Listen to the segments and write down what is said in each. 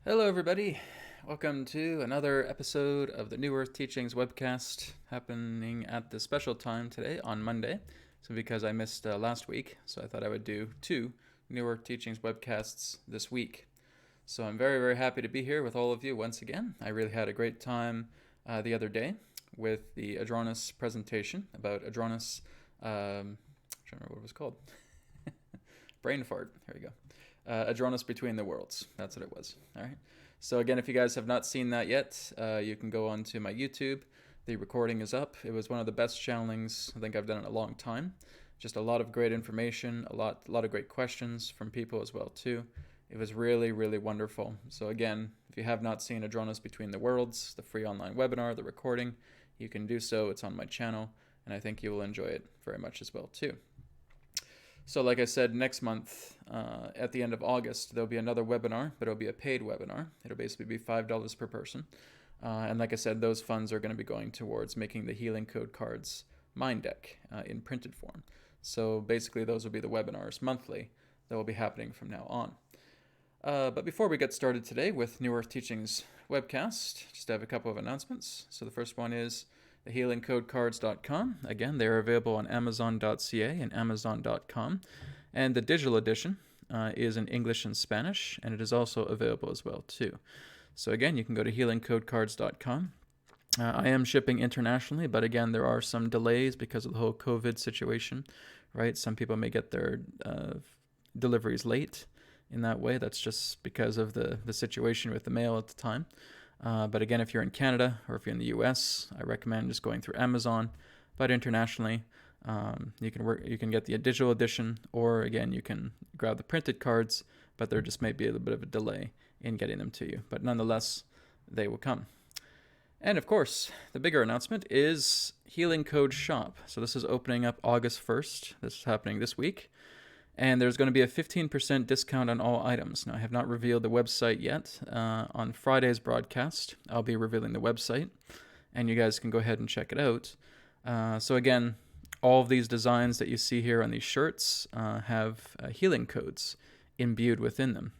Hello, everybody. Welcome to another episode of the New Earth Teachings webcast happening at the special time today on Monday. So, because I missed last week, so I thought I would do two New Earth Teachings webcasts this week. So, I'm very, very happy to be here with all of you once again. I really had a great time the other day with the Adronis presentation about Adronis. I'm trying to remember what it was called. Brain fart. Here we go. Adronis Between the Worlds. That's what it was. All right. So again, if you guys have not seen that yet, you can go on to my YouTube. The recording is up. It was one of the best channelings I think I've done in a long time. Just a lot of great information, a lot of great questions from people as well too. It was really, really wonderful. So again, if you have not seen Adronis Between the Worlds, the free online webinar, the recording, you can do so. It's on my channel, and I think you will enjoy it very much as well too. So like I said, next month, at the end of August, there'll be another webinar, but it'll be a paid webinar. It'll basically be $5 per person. And like I said, those funds are going to be going towards making the Healing Code Cards Mind Deck in printed form. So basically, those will be the webinars monthly that will be happening from now on. But before we get started today with New Earth Teachings webcast, just have a couple of announcements. So the first one is thehealingcodecards.com. Again, they're available on amazon.ca and amazon.com. And the digital edition is in English and Spanish, and it is also available as well too. So again, you can go to healingcodecards.com. I am shipping internationally, but again, there are some delays because of the whole COVID situation, right? Some people may get their deliveries late in that way. That's just because of the situation with the mail at the time. But again, if you're in Canada or if you're in the US, I recommend just going through Amazon. But internationally, you can get the digital edition, or again, you can grab the printed cards, but there just may be a little bit of a delay in getting them to you. But nonetheless, they will come. And of course, the bigger announcement is Healing Code Shop. So this is opening up August 1st. This is happening this week. And there's going to be a 15% discount on all items. Now, I have not revealed the website yet. On Friday's broadcast, I'll be revealing the website, and you guys can go ahead and check it out. So again, all of these designs that you see here on these shirts have healing codes imbued within them.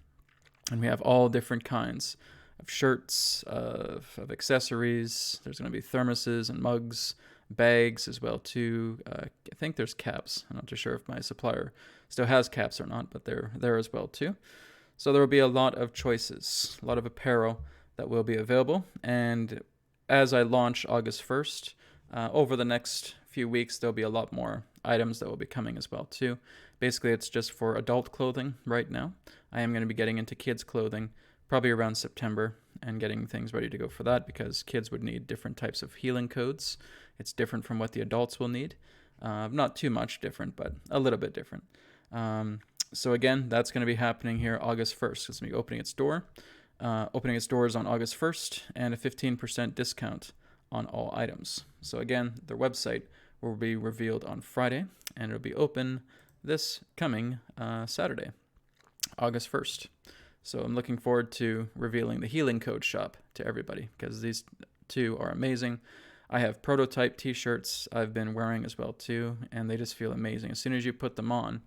And we have all different kinds of shirts, of accessories. There's going to be thermoses and mugs, bags as well too. I think there's caps. I'm not too sure if my supplier still has caps or not, but they're there as well too. So there will be a lot of choices, a lot of apparel that will be available. And as I launch August 1st, over the next few weeks, there'll be a lot more items that will be coming as well too. Basically, it's just for adult clothing right now. I am going to be getting into kids' clothing probably around September and getting things ready to go for that, because kids would need different types of healing codes. It's different from what the adults will need. Not too much different, but a little bit different. So again, that's going to be happening here August 1st. It's going to be opening its doors on August 1st, and a 15% discount on all items. So again, their website will be revealed on Friday, and it'll be open this coming Saturday, August 1st. So I'm looking forward to revealing the Healing Code Shop to everybody, because these two are amazing. I have prototype t-shirts I've been wearing as well too, and they just feel amazing. As soon as you put them on,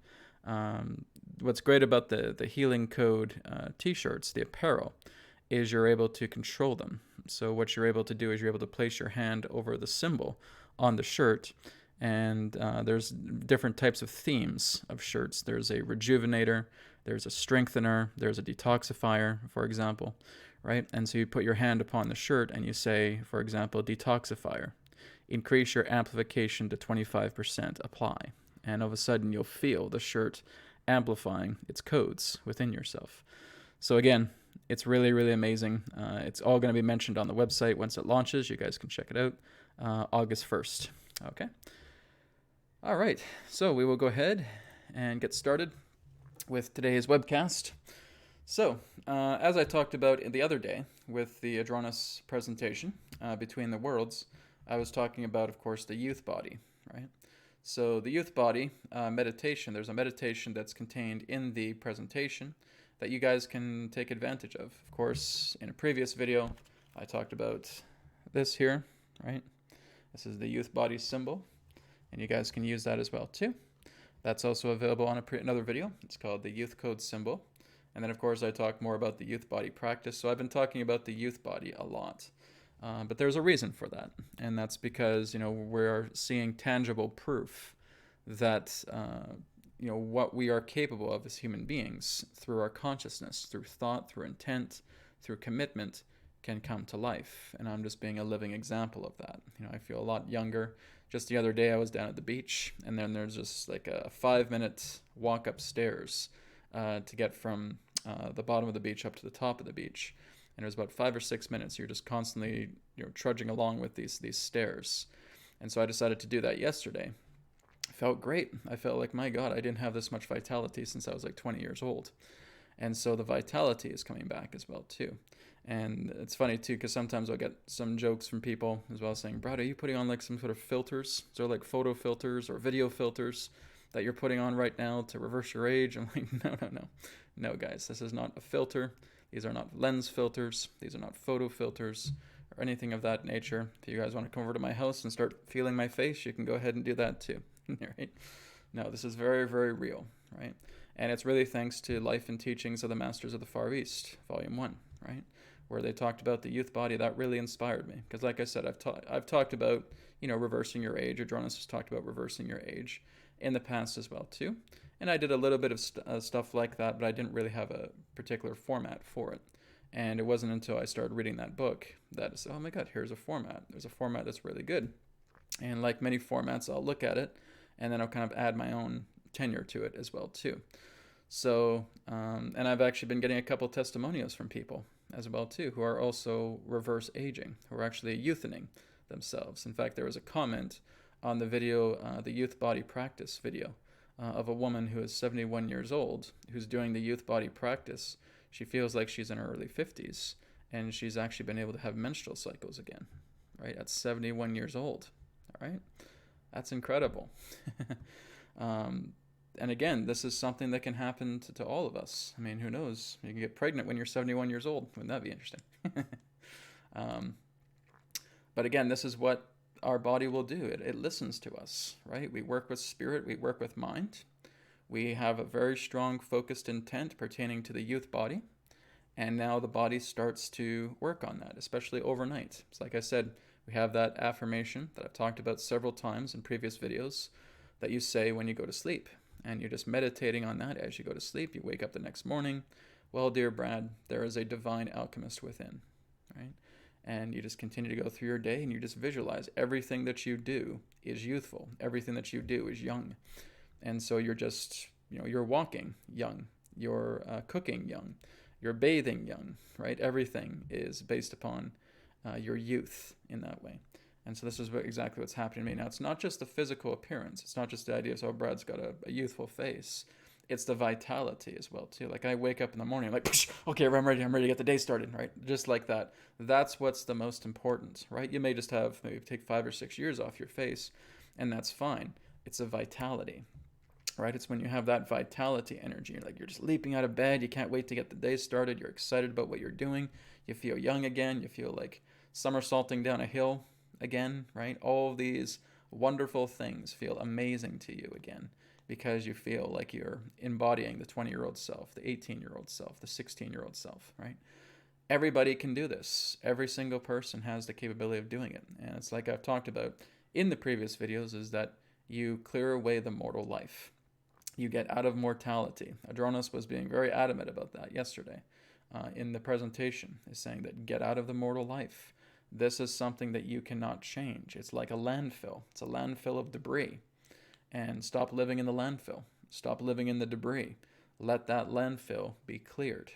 what's great about the Healing Code t-shirts, the apparel, is you're able to control them. So what you're able to do is you're able to place your hand over the symbol on the shirt, and there's different types of themes of shirts. There's a rejuvenator, there's a strengthener, there's a detoxifier, for example, right? And so you put your hand upon the shirt and you say, for example, detoxifier, increase your amplification to 25%, apply. And all of a sudden you'll feel the shirt amplifying its codes within yourself. So again, it's really, really amazing. It's all going to be mentioned on the website once it launches. You guys can check it out August 1st. Okay. All right. So we will go ahead and get started with today's webcast. So, as I talked about the other day with the Adronis presentation, Between the Worlds, I was talking about, of course, the youth body, right? So the youth body meditation, there's a meditation that's contained in the presentation that you guys can take advantage of. Of course, in a previous video, I talked about this here, right? This is the youth body symbol, and you guys can use that as well too. That's also available on another video. It's called the youth code symbol. And then, of course, I talk more about the youth body practice. So I've been talking about the youth body a lot. But there's a reason for that. And that's because, we're seeing tangible proof that, what we are capable of as human beings through our consciousness, through thought, through intent, through commitment, can come to life. And I'm just being a living example of that. I feel a lot younger. Just the other day, I was down at the beach, and then there's just like a 5-minute walk upstairs to get from the bottom of the beach up to the top of the beach. And it was about 5 or 6 minutes. You're just constantly, trudging along with these stairs. And so I decided to do that yesterday. It felt great. I felt like, my God, I didn't have this much vitality since I was like 20 years old. And so the vitality is coming back as well, too. And it's funny, too, because sometimes I'll get some jokes from people as well saying, Brad, are you putting on like some sort of filters? Is there like photo filters or video filters that you're putting on right now to reverse your age? I'm like, no. No, guys, this is not a filter. These are not lens filters. These are not photo filters or anything of that nature. If you guys want to come over to my house and start feeling my face, you can go ahead and do that too. Right? No, this is very, very real, right? And it's really thanks to Life and Teachings of the Masters of the Far East, Volume 1, right? Where they talked about the youth body. That really inspired me. Because like I said, I've talked about, reversing your age. Adronis has talked about reversing your age in the past as well too. And I did a little bit of stuff like that, but I didn't really have a particular format for it. And it wasn't until I started reading that book that I said, oh my God, here's a format. There's a format that's really good. And like many formats, I'll look at it, and then I'll kind of add my own tenure to it as well too. So, and I've actually been getting a couple testimonials from people as well too, who are also reverse aging, who are actually youthening themselves. In fact, there was a comment on the video, the youth body practice video, of a woman who is 71 years old, who's doing the youth body practice. She feels like she's in her early 50s, and she's actually been able to have menstrual cycles again, right, at 71 years old, all right? That's incredible. And again, this is something that can happen to all of us. I mean, who knows? You can get pregnant when you're 71 years old. Wouldn't that be interesting? But again, this is what our body will do. It listens to us, right? We work with spirit, we work with mind. We have a very strong focused intent pertaining to the youth body, and now the body starts to work on that, especially overnight. So like I said, we have that affirmation that I've talked about several times in previous videos that you say when you go to sleep, and you're just meditating on that as you go to sleep. You wake up the next morning, well, dear Brad, there is a divine alchemist within, right? And you just continue to go through your day, and you just visualize everything that you do is youthful. Everything that you do is young. And so you're just, you're walking young. You're cooking young. You're bathing young, right? Everything is based upon your youth in that way. And so this is exactly what's happening to me. Now, it's not just the physical appearance. It's not just the idea of, oh, Brad's got a youthful face. It's the vitality as well, too. Like, I wake up in the morning, I'm like, okay, I'm ready to get the day started, right? Just like that. That's what's the most important, right? You may just have, maybe take 5 or 6 years off your face, and that's fine. It's a vitality, right? It's when you have that vitality energy. You're just leaping out of bed. You can't wait to get the day started. You're excited about what you're doing. You feel young again. You feel like somersaulting down a hill again, right? All of these wonderful things feel amazing to you again, because you feel like you're embodying the 20-year-old self, the 18-year-old self, the 16-year-old self, right? Everybody can do this. Every single person has the capability of doing it. And it's like I've talked about in the previous videos, is that you clear away the mortal life. You get out of mortality. Adronis was being very adamant about that yesterday in the presentation, is saying that get out of the mortal life. This is something that you cannot change. It's like a landfill. It's a landfill of debris. And stop living in the landfill. Stop living in the debris. Let that landfill be cleared,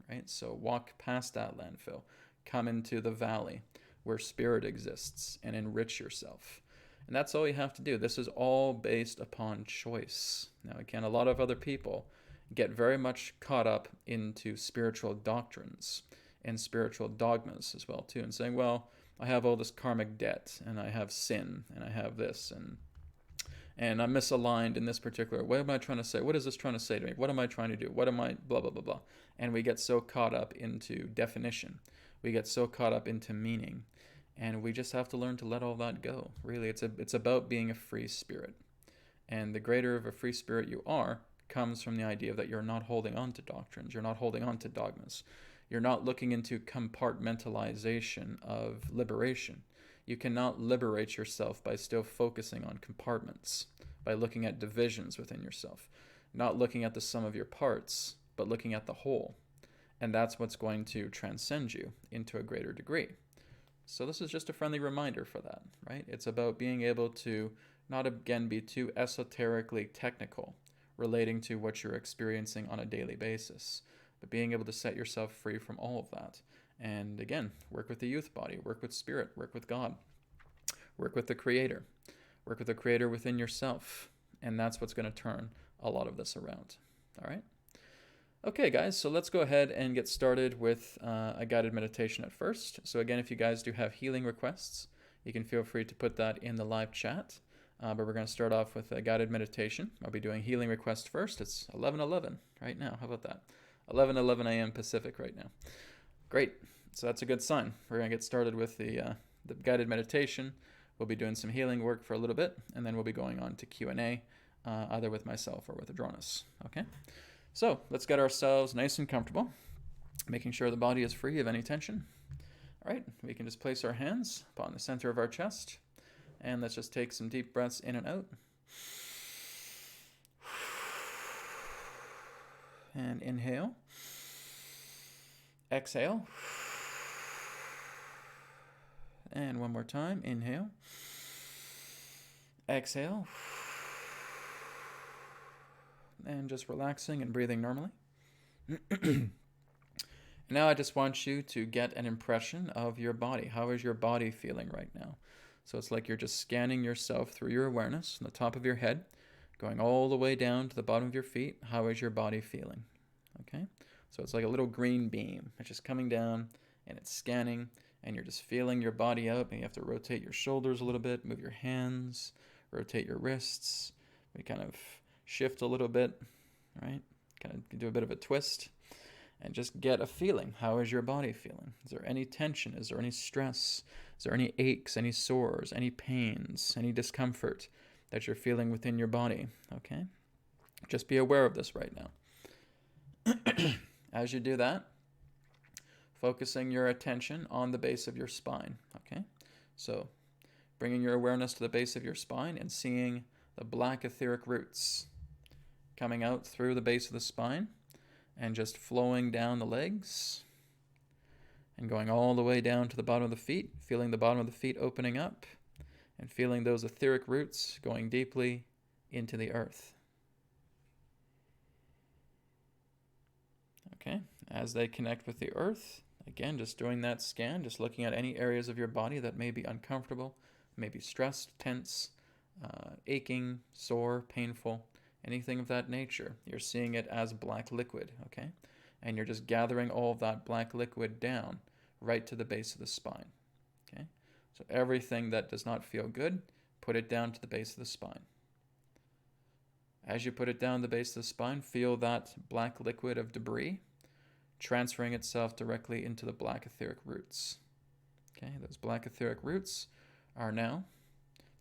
right? So walk past that landfill. Come into the valley where spirit exists and enrich yourself. And that's all you have to do. This is all based upon choice. Now, again, a lot of other people get very much caught up into spiritual doctrines and spiritual dogmas as well, too, and saying, well, I have all this karmic debt, and I have sin, and I have this, and I'm misaligned in this particular way. What am I trying to say? What is this trying to say to me? What am I trying to do? What am I, blah, blah, blah, blah. And we get so caught up into definition. We get so caught up into meaning. And we just have to learn to let all that go. Really, it's about being a free spirit. And the greater of a free spirit you are, comes from the idea that you're not holding on to doctrines, you're not holding on to dogmas. You're not looking into compartmentalization of liberation. You cannot liberate yourself by still focusing on compartments, by looking at divisions within yourself, not looking at the sum of your parts, but looking at the whole. And that's what's going to transcend you into a greater degree. So this is just a friendly reminder for that, right? It's about being able to not again be too esoterically technical relating to what you're experiencing on a daily basis, but being able to set yourself free from all of that. And again, work with the youth body, work with spirit, work with God, work with the Creator, work with the Creator within yourself. And that's what's going to turn a lot of this around. All right? Okay, guys, so let's go ahead and get started with a guided meditation at first. So again, if you guys do have healing requests, you can feel free to put that in the live chat. But we're going to start off with a guided meditation. I'll be doing healing requests first. It's 11:11 right now. How about that? 11:11 a.m. Pacific right now. Great. So that's a good sign. We're going to get started with the guided meditation. We'll be doing some healing work for a little bit, and then we'll be going on to Q&A, either with myself or with Adronis. Okay? So let's get ourselves nice and comfortable, making sure the body is free of any tension. All right, we can just place our hands upon the center of our chest, and let's just take some deep breaths in and out. And inhale. Exhale. And one more time. Inhale. Exhale. And just relaxing and breathing normally. Now I just want you to get an impression of your body. How is your body feeling right now? So it's like you're just scanning yourself through your awareness from the top of your head, going all the way down to the bottom of your feet. How is your body feeling? Okay? So it's like a little green beam. It's just coming down and it's scanning, and you're just feeling your body out. And you have to rotate your shoulders a little bit, move your hands, rotate your wrists. We kind of shift a little bit, right? Kind of do a bit of a twist and just get a feeling. How is your body feeling? Is there any tension? Is there any stress? Is there any aches, any sores, any pains, any discomfort that you're feeling within your body? Okay? Just be aware of this right now. As you do that, focusing your attention on the base of your spine. Okay? So bringing your awareness to the base of your spine and seeing the black etheric roots coming out through the base of the spine and just flowing down the legs and going all the way down to the bottom of the feet, feeling the bottom of the feet opening up and feeling those etheric roots going deeply into the earth. Okay, as they connect with the earth, again, just doing that scan, just looking at any areas of your body that may be uncomfortable, may be stressed, tense, aching, sore, painful, anything of that nature. You're seeing it as black liquid, okay? And you're just gathering all of that black liquid down right to the base of the spine, okay? So everything that does not feel good, put it down to the base of the spine. As you put it down the base of the spine, feel that black liquid of debris transferring itself directly into the black etheric roots. Okay, those black etheric roots are now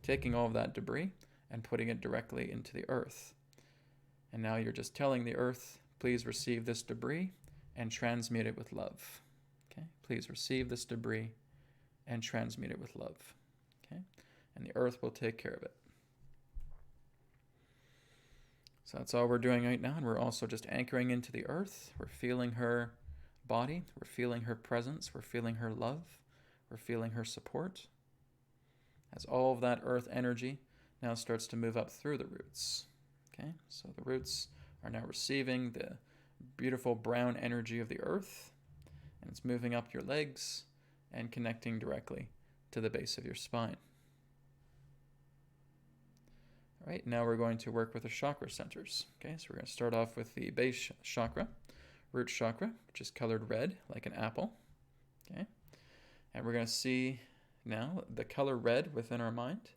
taking all of that debris and putting it directly into the earth. And now you're just telling the earth, please receive this debris and transmute it with love. Okay, please receive this debris and transmute it with love. Okay, and the earth will take care of it. So that's all we're doing right now, and we're also just anchoring into the earth. We're feeling her body, we're feeling her presence, we're feeling her love, we're feeling her support. As all of that earth energy now starts to move up through the roots. Okay, so the roots are now receiving the beautiful brown energy of the earth, and it's moving up your legs and connecting directly to the base of your spine. All right, now we're going to work with the chakra centers. Okay, so we're going to start off with the base chakra, root chakra, which is colored red like an apple. Okay, and we're going to see now the color red within our mind,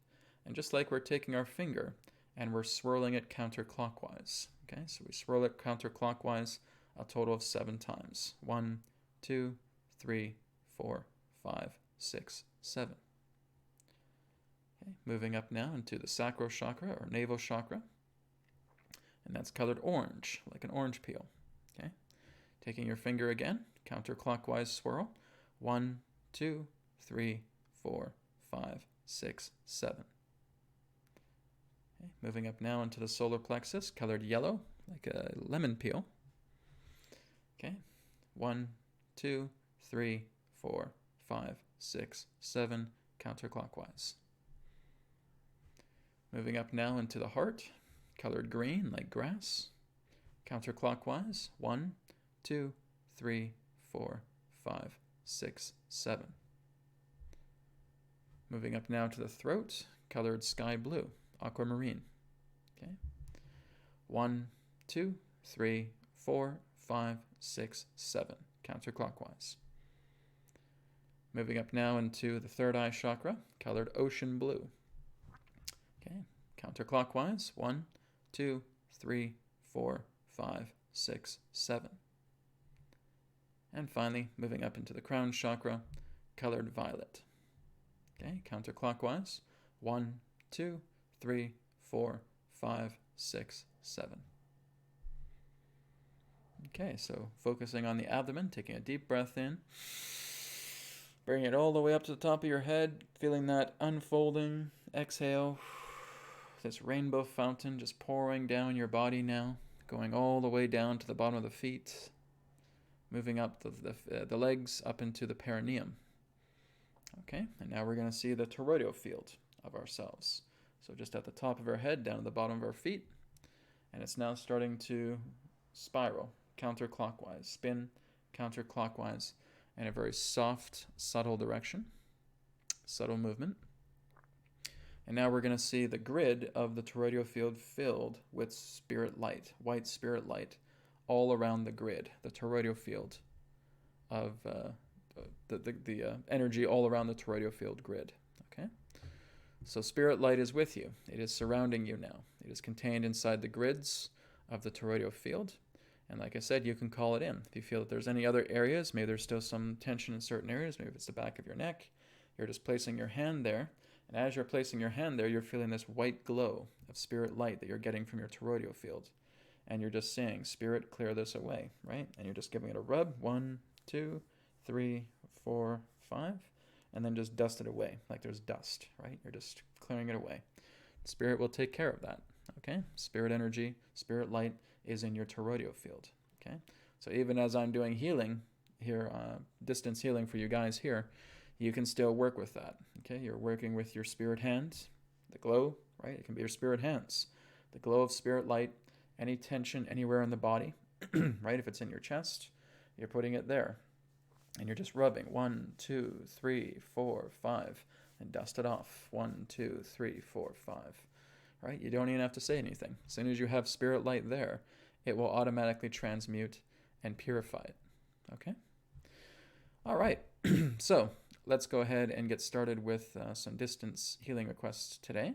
and just like we're taking our finger and we're swirling it counterclockwise. Okay, so we swirl it counterclockwise a total of 7 times. 1, 2, 3, 4, 5, 6, 7. Okay, moving up now into the sacral chakra or navel chakra. and that's colored orange, like an orange peel. Okay, taking your finger again, counterclockwise swirl. 1, 2, 3, 4, 5, 6, 7. Okay, moving up now into the solar plexus, colored yellow, like a lemon peel. Okay, 1, 2, 3, 4, 5, 6, 7, counterclockwise. Moving up now into the heart, colored green, like grass, counterclockwise. 1, 2, 3, 4, 5, 6, 7. Moving up now to the throat, colored sky blue, aquamarine. Okay. 1, 2, 3, 4, 5, 6, 7, counterclockwise. Moving up now into the third eye chakra, colored ocean blue. Okay, counterclockwise. 1, 2, 3, 4, 5, 6, 7. And finally, moving up into the crown chakra, colored violet. Okay, counterclockwise. 1, 2, 3, 4, 5, 6, 7. Okay, so focusing on the abdomen, taking a deep breath in, bringing it all the way up to the top of your head, feeling that unfolding. Exhale, this rainbow fountain just pouring down your body now, going all the way down to the bottom of the feet, moving up the legs up into the perineum. Okay, and now we're going to see the toroidal field of ourselves. So just at the top of our head, down to the bottom of our feet, and it's now starting to spiral counterclockwise, spin counterclockwise in a very soft, subtle direction, subtle movement. And now we're going to see the grid of the toroidal field filled with spirit light, white spirit light, all around the grid, the toroidal field of the energy all around the toroidal field grid. Okay, so spirit light is with you. It is surrounding you now. It is contained inside the grids of the toroidal field. And like I said, you can call it in. If you feel that there's any other areas, maybe there's still some tension in certain areas, maybe it's the back of your neck, you're just placing your hand there. And as you're placing your hand there, you're feeling this white glow of spirit light that you're getting from your toroidal field. And you're just saying, Spirit, clear this away, right? And you're just giving it a rub. 1, 2, 3, 4, 5. And then just dust it away, like there's dust, right? You're just clearing it away. Spirit will take care of that, okay? Spirit energy, spirit light is in your toroidal field, okay? So even as I'm doing healing here, distance healing for you guys here, you can still work with that, okay? You're working with your spirit hands, the glow, right? It can be your spirit hands, the glow of spirit light, any tension anywhere in the body, right? If it's in your chest, you're putting it there. And you're just rubbing 1, 2, 3, 4, 5, and dust it off. 1, 2, 3, 4, 5, right? You don't even have to say anything. As soon as you have spirit light there, it will automatically transmute and purify it, okay? All right, so let's go ahead and get started with some distance healing requests today.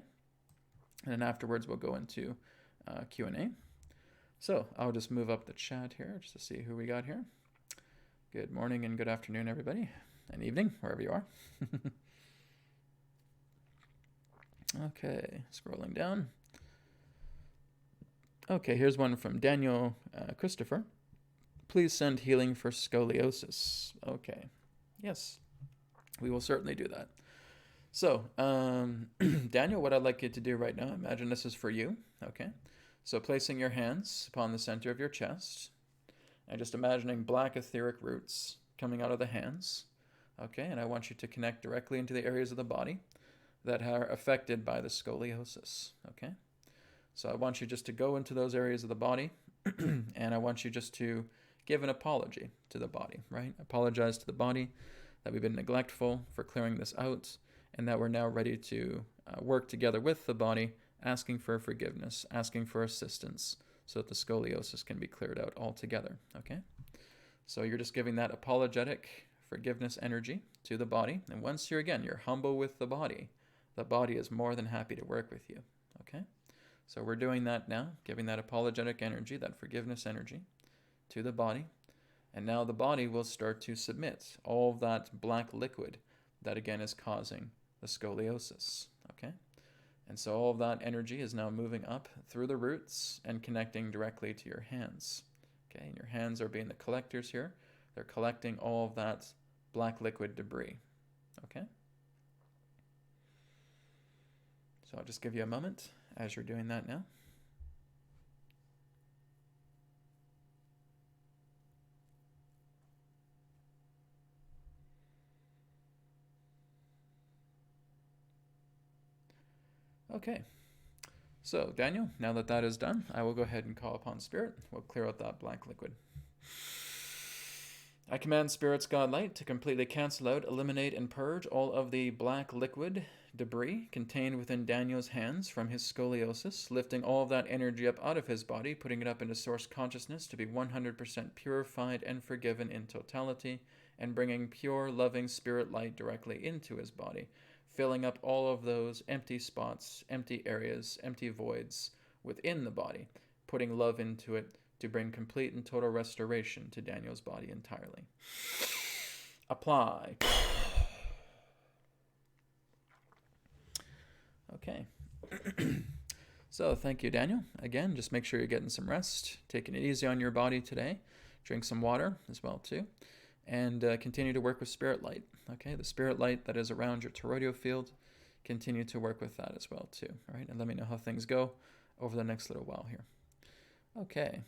And then afterwards, we'll go into Q&A. So I'll just move up the chat here just to see who we got here. Good morning and good afternoon, everybody, and evening, wherever you are. Okay, scrolling down. Okay, here's one from Daniel Christopher. Please send healing for scoliosis. Okay, yes, we will certainly do that. So, Daniel, what I'd like you to do right now, imagine this is for you, okay? So placing your hands upon the center of your chest, and just imagining black etheric roots coming out of the hands, okay? And I want you to connect directly into the areas of the body that are affected by the scoliosis, okay? So I want you just to go into those areas of the body, and I want you just to give an apology to the body, right? Apologize to the body that we've been neglectful for clearing this out, and that we're now ready to work together with the body, asking for forgiveness, asking for assistance, so that the scoliosis can be cleared out altogether, okay? So you're just giving that apologetic forgiveness energy to the body. And once you're humble with the body is more than happy to work with you, okay? So we're doing that now, giving that apologetic energy, that forgiveness energy to the body. And now the body will start to submit all of that black liquid that again is causing the scoliosis, okay? And so all of that energy is now moving up through the roots and connecting directly to your hands. Okay, and your hands are being the collectors here. They're collecting all of that black liquid debris. Okay? So I'll just give you a moment as you're doing that now. Okay. So, Daniel, now that that is done, I will go ahead and call upon Spirit. We'll clear out that black liquid. I command Spirit's God Light to completely cancel out, eliminate, and purge all of the black liquid debris contained within Daniel's hands from his scoliosis, lifting all of that energy up out of his body, putting it up into source consciousness to be 100% purified and forgiven in totality, and bringing pure, loving spirit light directly into his body, filling up all of those empty spots, empty areas, empty voids within the body, putting love into it to bring complete and total restoration to Daniel's body entirely. Apply. Okay. So thank you, Daniel. Again, just make sure you're getting some rest, taking it easy on your body today. Drink some water as well, too. And continue to work with spirit light. Okay, the spirit light that is around your toroidal field, continue to work with that as well, too. All right, and let me know how things go over the next little while here. Okay.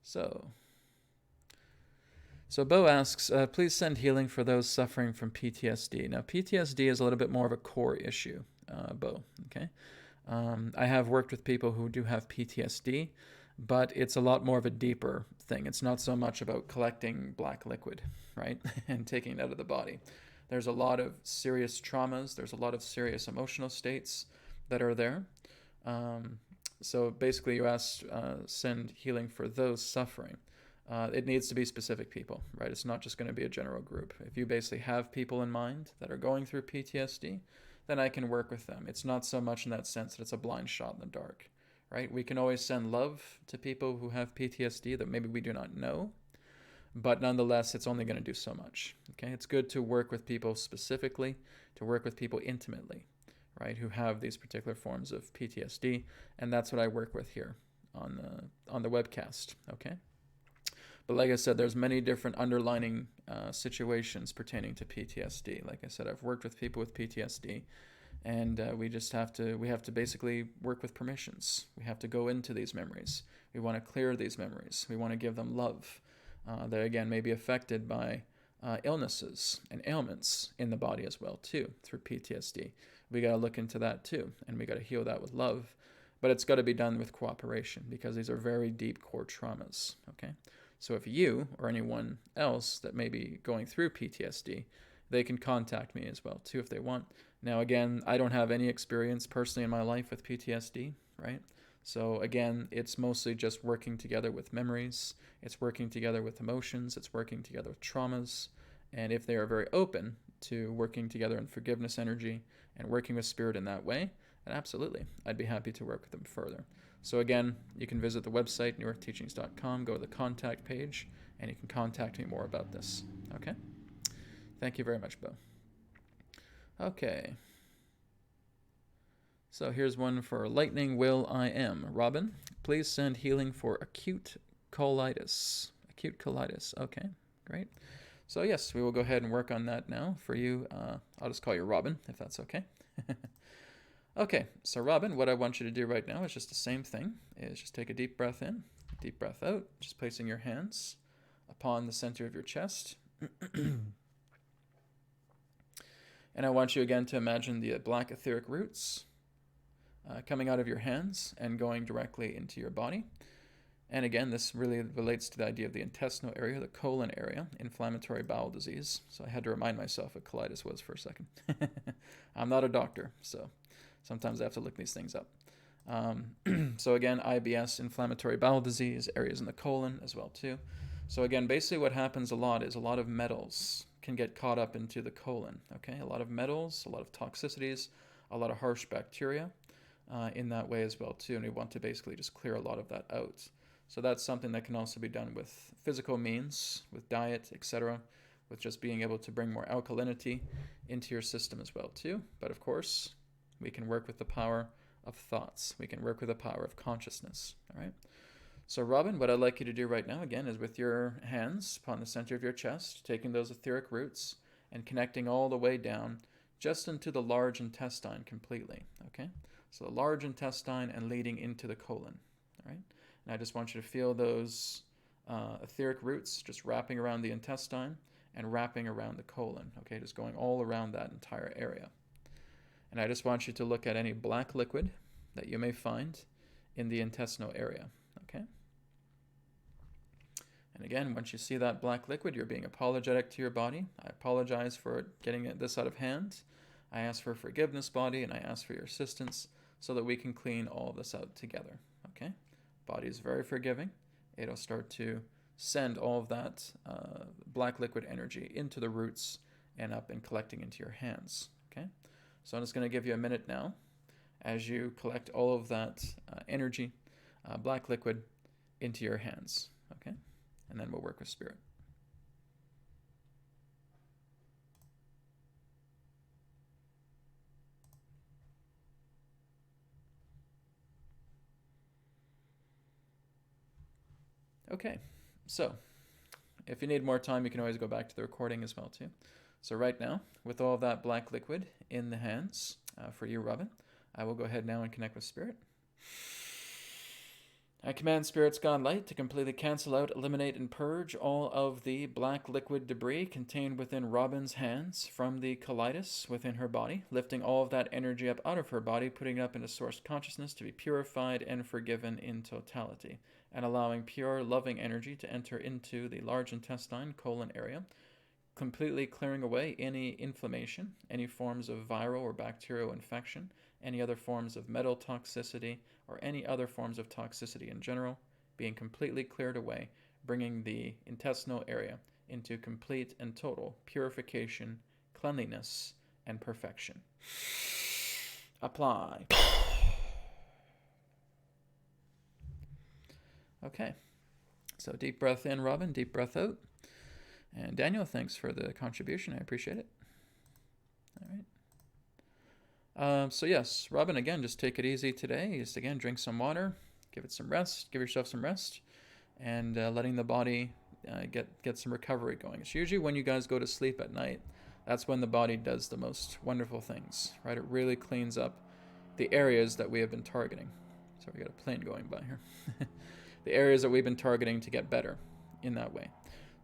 So Bo asks, please send healing for those suffering from PTSD. Now, PTSD is a little bit more of a core issue, Bo, okay? I have worked with people who do have PTSD, but it's a lot more of a deeper thing. It's not so much about collecting black liquid, right, and taking it out of the body. There's a lot of serious traumas. There's a lot of serious emotional states that are there. So basically you asked, send healing for those suffering. It needs to be specific people, right? It's not just going to be a general group. If you basically have people in mind that are going through PTSD, then I can work with them. It's not so much in that sense that it's a blind shot in the dark, right? We can always send love to people who have PTSD that maybe we do not know, but nonetheless, it's only going to do so much, okay? It's good to work with people specifically, to work with people intimately, right, who have these particular forms of PTSD, and that's what I work with here on the webcast, okay? But like I said, there's many different underlining situations pertaining to PTSD. Like I said, I've worked with people with PTSD, and we have to basically work with permissions. We have to go into these memories. We want to clear these memories. We want to give them love. They, again, may be affected by illnesses and ailments in the body as well, too, through PTSD. We got to look into that, too, and we got to heal that with love. But it's got to be done with cooperation because these are very deep core traumas, okay? So if you or anyone else that may be going through PTSD, they can contact me as well, too, if they want. Now, again, I don't have any experience personally in my life with PTSD, right? So, again, it's mostly just working together with memories. It's working together with emotions. It's working together with traumas. And if they are very open to working together in forgiveness energy and working with spirit in that way, then absolutely, I'd be happy to work with them further. So again, you can visit the website, newearthteachings.com, go to the contact page, and you can contact me more about this. Okay? Thank you very much, Bo. Okay. So here's one for Lightning Will I Am. Robin, please send healing for acute colitis. Acute colitis. Okay, great. So yes, we will go ahead and work on that now for you. I'll just call you Robin, if that's okay. Okay, so Robin, what I want you to do right now is just the same thing, is just take a deep breath in, deep breath out, just placing your hands upon the center of your chest. And I want you again to imagine the black etheric roots coming out of your hands and going directly into your body. And again, this really relates to the idea of the intestinal area, the colon area, inflammatory bowel disease. So I had to remind myself what colitis was for a second. I'm not a doctor, so sometimes I have to look these things up. So again, IBS, inflammatory bowel disease, areas in the colon as well too. So again, basically what happens a lot is a lot of metals can get caught up into the colon, okay? A lot of metals, a lot of toxicities, a lot of harsh bacteria in that way as well too, and we want to basically just clear a lot of that out. So that's something that can also be done with physical means, with diet, etc., with just being able to bring more alkalinity into your system as well too. But of course, We can work with the power of thoughts. We can work with the power of consciousness. All right. So Robin, what I'd like you to do right now, again, is with your hands upon the center of your chest, taking those etheric roots and connecting all the way down just into the large intestine completely. Okay. So the large intestine and leading into the colon. All right. And I just want you to feel those etheric roots just wrapping around the intestine and wrapping around the colon. Okay. Just going all around that entire area. And I just want you to look at any black liquid that you may find in the intestinal area. Okay. And again, once you see that black liquid, you're being apologetic to your body. I apologize for getting this out of hand. I ask for forgiveness, body, and I ask for your assistance so that we can clean all of this out together. Okay? Body is very forgiving. It'll start to send all of that black liquid energy into the roots and up and collecting into your hands. Okay? So I'm just going to give you a minute now as you collect all of that energy, black liquid, into your hands. Okay? And then we'll work with spirit. Okay, so if you need more time, you can always go back to the recording as well too. So right now, with all of that black liquid in the hands for you, Robin, I will go ahead now and connect with spirit. I command Spirit's God Light to completely cancel out, eliminate, and purge all of the black liquid debris contained within Robin's hands from the colitis within her body, lifting all of that energy up out of her body, putting it up into source consciousness to be purified and forgiven in totality, and allowing pure, loving energy to enter into the large intestine, colon area, completely clearing away any inflammation, any forms of viral or bacterial infection, any other forms of metal toxicity, or any other forms of toxicity in general, being completely cleared away, bringing the intestinal area into complete and total purification, cleanliness, and perfection. Apply. Okay, so deep breath in, Robin, deep breath out. And Daniel, thanks for the contribution. I appreciate it. All right. So yes, Robin, again, just take it easy today. Just again, drink some water, give it some rest, give yourself some rest, and letting the body get some recovery going. It's usually when you guys go to sleep at night, that's when the body does the most wonderful things, right? It really cleans up the areas that we have been targeting. So we got a plane going by here. The areas that we've been targeting to get better in that way.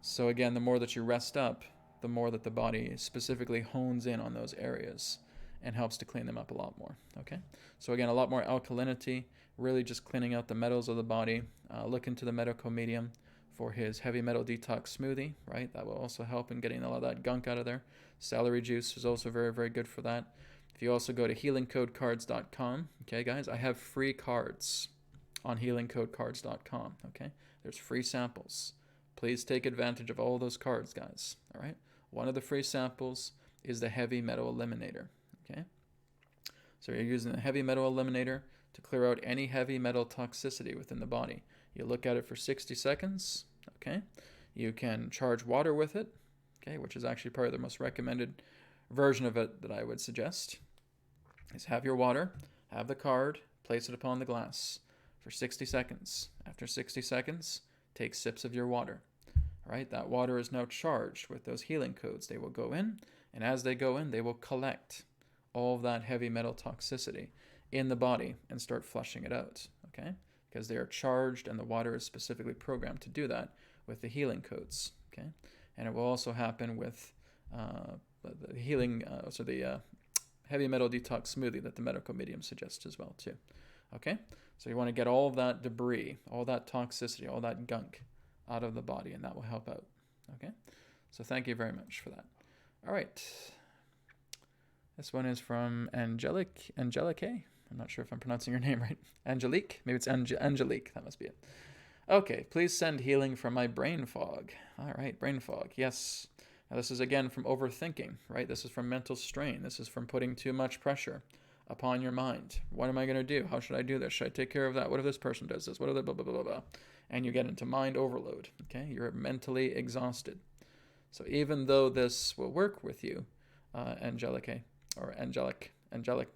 So again, the more that you rest up, the more that the body specifically hones in on those areas and helps to clean them up a lot more. Okay, so again, a lot more alkalinity, really just cleaning out the metals of the body. Look into the medical medium for his heavy metal detox smoothie, right? That will also help in getting all of that gunk out of there. Celery juice is also very, very good for that. If you also go to healingcodecards.com, okay, guys, I have free cards on healingcodecards.com, okay? There's free samples. Please take advantage of all those cards, guys, all right? One of the free samples is the heavy metal eliminator. Okay, so you're using the heavy metal eliminator to clear out any heavy metal toxicity within the body. You look at it for 60 seconds, okay? You can charge water with it, okay, which is actually probably the most recommended version of it that I would suggest, is have your water, have the card, place it upon the glass for 60 seconds. After 60 seconds, take sips of your water, all right? That water is now charged with those healing codes. They will go in, and as they go in, they will collect all of that heavy metal toxicity in the body and start flushing it out, okay? Because they are charged and the water is specifically programmed to do that with the healing codes, okay? And it will also happen with the healing, heavy metal detox smoothie that the medical medium suggests as well too, okay? So you want to get all of that debris, all that toxicity, all that gunk out of the body, and that will help out, okay? So thank you very much for that. All right. This one is from Angelique. I'm not sure if I'm pronouncing your name right. Angelique? Maybe it's Angelique. That must be it. Okay, please send healing from my brain fog. All right, brain fog. Yes. Now this is again from overthinking, right? This is from mental strain. This is from putting too much pressure upon your mind. What am I going to do? How should I do this? Should I take care of that? What if this person does this? What if blah, blah, blah, blah, blah? And you get into mind overload, okay? You're mentally exhausted. So even though this will work with you, Angelique, or angelic, Angelic.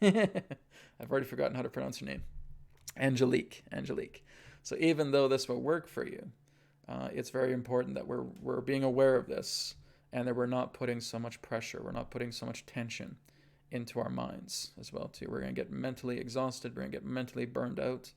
I've already forgotten how to pronounce her name. Angelique. So even though this will work for you, it's very important that we're being aware of this, and that we're not putting so much pressure, we're not putting so much tension into our minds as well too. We're going to get mentally exhausted, we're going to get mentally burned out,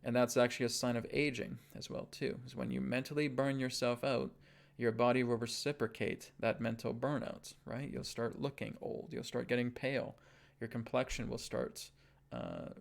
and that's actually a sign of aging as well too. Is when you mentally burn yourself out, your body will reciprocate that mental burnout, right? You'll start looking old, you'll start getting pale, your complexion will start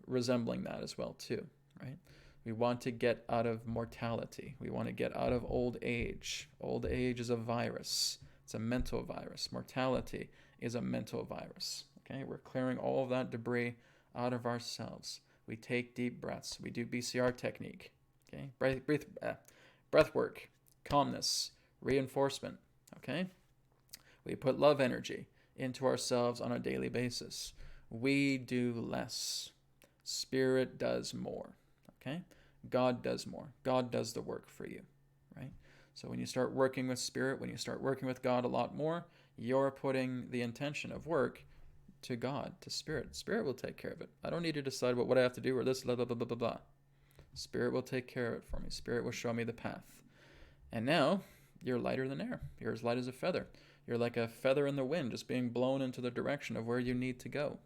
resembling that as well too, right? We want to get out of mortality. We want to get out of old age. Old age is a virus. It's a mental virus. Mortality is a mental virus. Okay, we're clearing all of that debris out of ourselves. We take deep breaths. We do BCR technique. Okay, breath work, calmness, reinforcement. Okay, we put love energy into ourselves on a daily basis. We do less. Spirit does more. Okay, God does more. God does the work for you, right? So when you start working with Spirit, when you start working with God a lot more, you're putting the intention of work to God, to Spirit. Spirit will take care of it. I don't need to decide what I have to do or this, blah, blah, blah, blah, blah, blah. Spirit will take care of it for me. Spirit will show me the path. And now you're lighter than air. You're as light as a feather. You're like a feather in the wind, just being blown into the direction of where you need to go.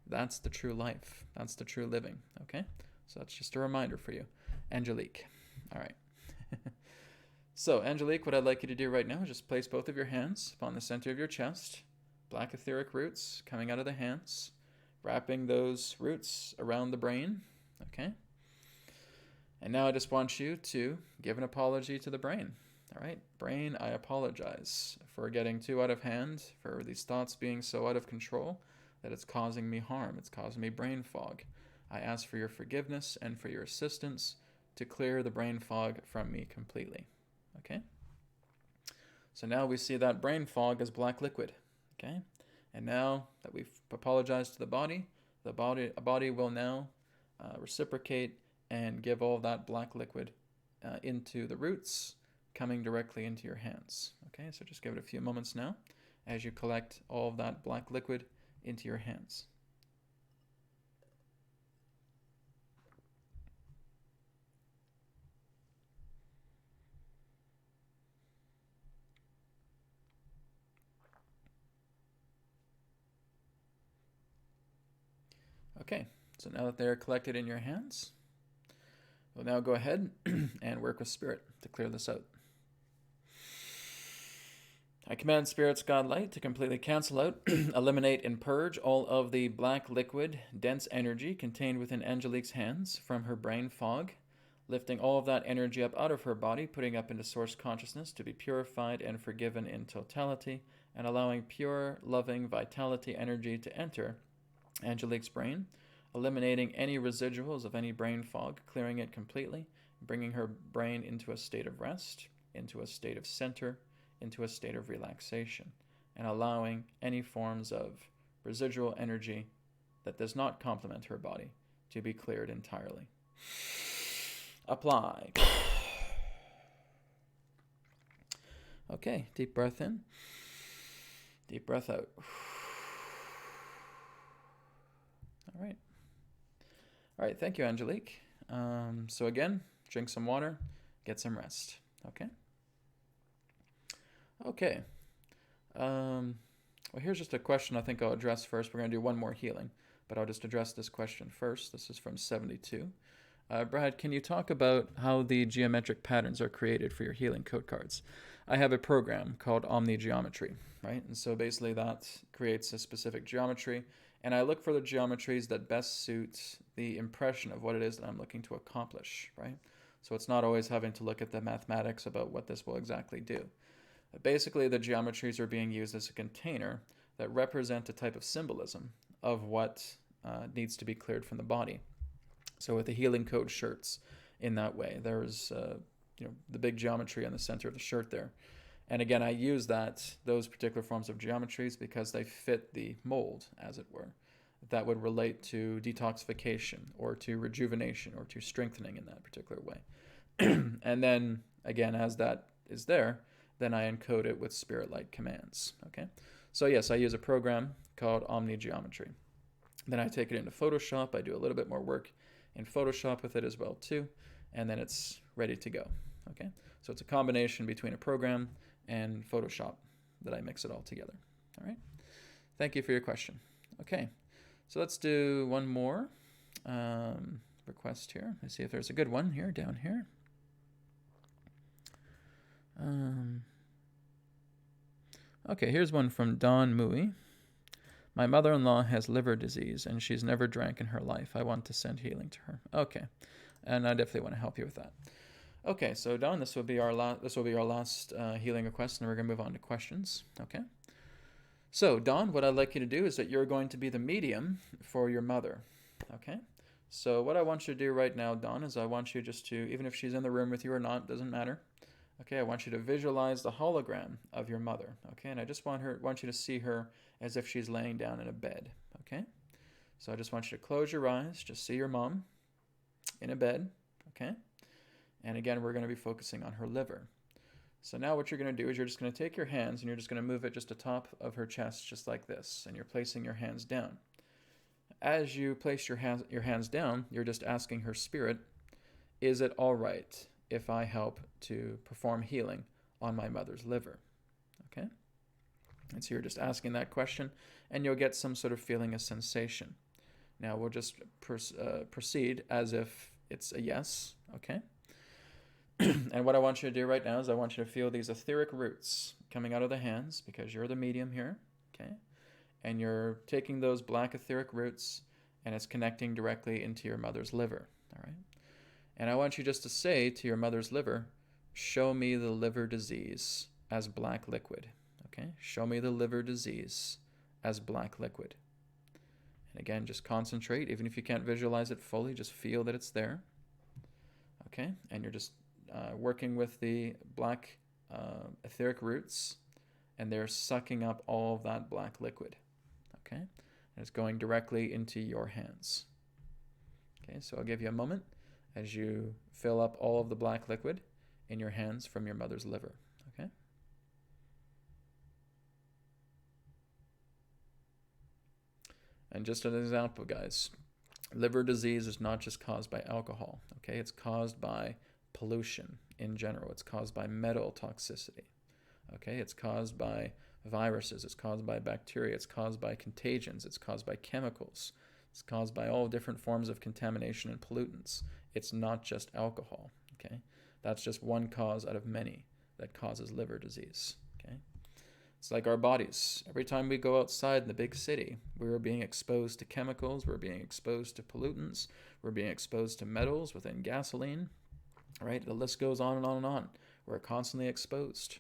That's the true life. That's the true living, okay? So that's just a reminder for you. Angelique. All right. So, Angelique, what I'd like you to do right now is just place both of your hands upon the center of your chest. Black etheric roots coming out of the hands, wrapping those roots around the brain, okay? And now I just want you to give an apology to the brain. All right, brain, I apologize for getting too out of hand, for these thoughts being so out of control that it's causing me harm. It's causing me brain fog. I ask for your forgiveness and for your assistance to clear the brain fog from me completely. Okay? So now we see that brain fog as black liquid. Okay? And now that we've apologized to the body will now reciprocate and give all that black liquid into the roots, coming directly into your hands. Okay? So just give it a few moments now as you collect all of that black liquid into your hands. Okay, so now that they're collected in your hands, we'll now go ahead and work with Spirit to clear this out. I command Spirit's God light to completely cancel out, eliminate, and purge all of the black liquid, dense energy contained within Angelique's hands from her brain fog, lifting all of that energy up out of her body, putting up into source consciousness to be purified and forgiven in totality, and allowing pure, loving, vitality energy to enter Angelique's brain, eliminating any residuals of any brain fog, clearing it completely, bringing her brain into a state of rest, into a state of center, into a state of relaxation, and allowing any forms of residual energy that does not complement her body to be cleared entirely. Apply. Okay, deep breath in, deep breath out. All right, thank you, Angelique. So again, drink some water, get some rest, okay? Okay. Well, here's just a question I think I'll address first. We're going to do one more healing, but I'll just address this question first. This is from 72. Brad, can you talk about how the geometric patterns are created for your healing code cards? I have a program called Omni Geometry, right? And so basically that creates a specific geometry, and I look for the geometries that best suit the impression of what it is that I'm looking to accomplish, right? So it's not always having to look at the mathematics about what this will exactly do. Basically, the geometries are being used as a container that represent a type of symbolism of what needs to be cleared from the body. So with the healing code shirts, in that way, there's the big geometry on the center of the shirt there. And again, I use those particular forms of geometries because they fit the mold, as it were. That would relate to detoxification or to rejuvenation or to strengthening in that particular way. And then, again, as that is there, then I encode it with spirit light commands. Okay, so yes, I use a program called OmniGeometry. Then I take it into Photoshop. I do a little bit more work in Photoshop with it as well too, and then it's ready to go. Okay, so it's a combination between a program and Photoshop that I mix it all together. All right, thank you for your question. Okay, so let's do one more request here. Let's see if there's a good one here down here. Okay, here's one from Don Mui. My mother-in-law has liver disease and she's never drank in her life. I want to send healing to her. Okay, and I definitely want to help you with that. Okay, so Don, this will be our last healing request, and we're gonna move on to questions. Okay. So Don, what I'd like you to do is that you're going to be the medium for your mother. Okay. So what I want you to do right now, Don, is I want you just to, even if she's in the room with you or not, doesn't matter. Okay, I want you to visualize the hologram of your mother. Okay, and I just want you to see her as if she's laying down in a bed. Okay, so I just want you to close your eyes, just see your mom in a bed. Okay, and again, we're going to be focusing on her liver. So now what you're going to do is you're just going to take your hands and you're just going to move it just atop of her chest, just like this, and you're placing your hands down. As you place your hands down, you're just asking her spirit, is it all right if I help to perform healing on my mother's liver? Okay? And so you're just asking that question, and you'll get some sort of feeling, a sensation. Now we'll just proceed as if it's a yes, okay? And what I want you to do right now is I want you to feel these etheric roots coming out of the hands, because you're the medium here, okay? And you're taking those black etheric roots, and it's connecting directly into your mother's liver, all right? And I want you just to say to your mother's liver, show me the liver disease as black liquid. Okay? Show me the liver disease as black liquid. And again, just concentrate. Even if you can't visualize it fully, just feel that it's there. Okay? And you're just working with the black etheric roots, and they're sucking up all of that black liquid. Okay? And it's going directly into your hands. Okay? So I'll give you a moment as you fill up all of the black liquid in your hands from your mother's liver, okay? And just an example, guys, liver disease is not just caused by alcohol, okay? It's caused by pollution in general. It's caused by metal toxicity, okay? It's caused by viruses. It's caused by bacteria. It's caused by contagions. It's caused by chemicals. It's caused by all different forms of contamination and pollutants. It's not just alcohol, okay? That's just one cause out of many that causes liver disease, okay? It's like our bodies. Every time we go outside in the big city, we're being exposed to chemicals, we're being exposed to pollutants, we're being exposed to metals within gasoline, right? The list goes on and on and on. We're constantly exposed.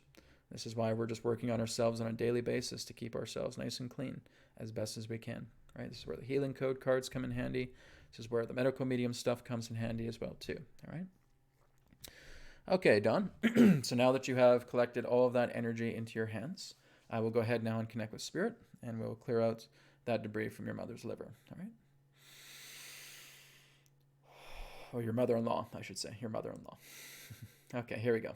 This is why we're just working on ourselves on a daily basis to keep ourselves nice and clean as best as we can, right? This is where the healing code cards come in handy. This is where the medical medium stuff comes in handy as well too, all right? Okay, Don. So now that you have collected all of that energy into your hands, I will go ahead now and connect with Spirit, and we'll clear out that debris from your mother's liver, all right? Or your mother-in-law, I should say, your mother-in-law. Okay, here we go.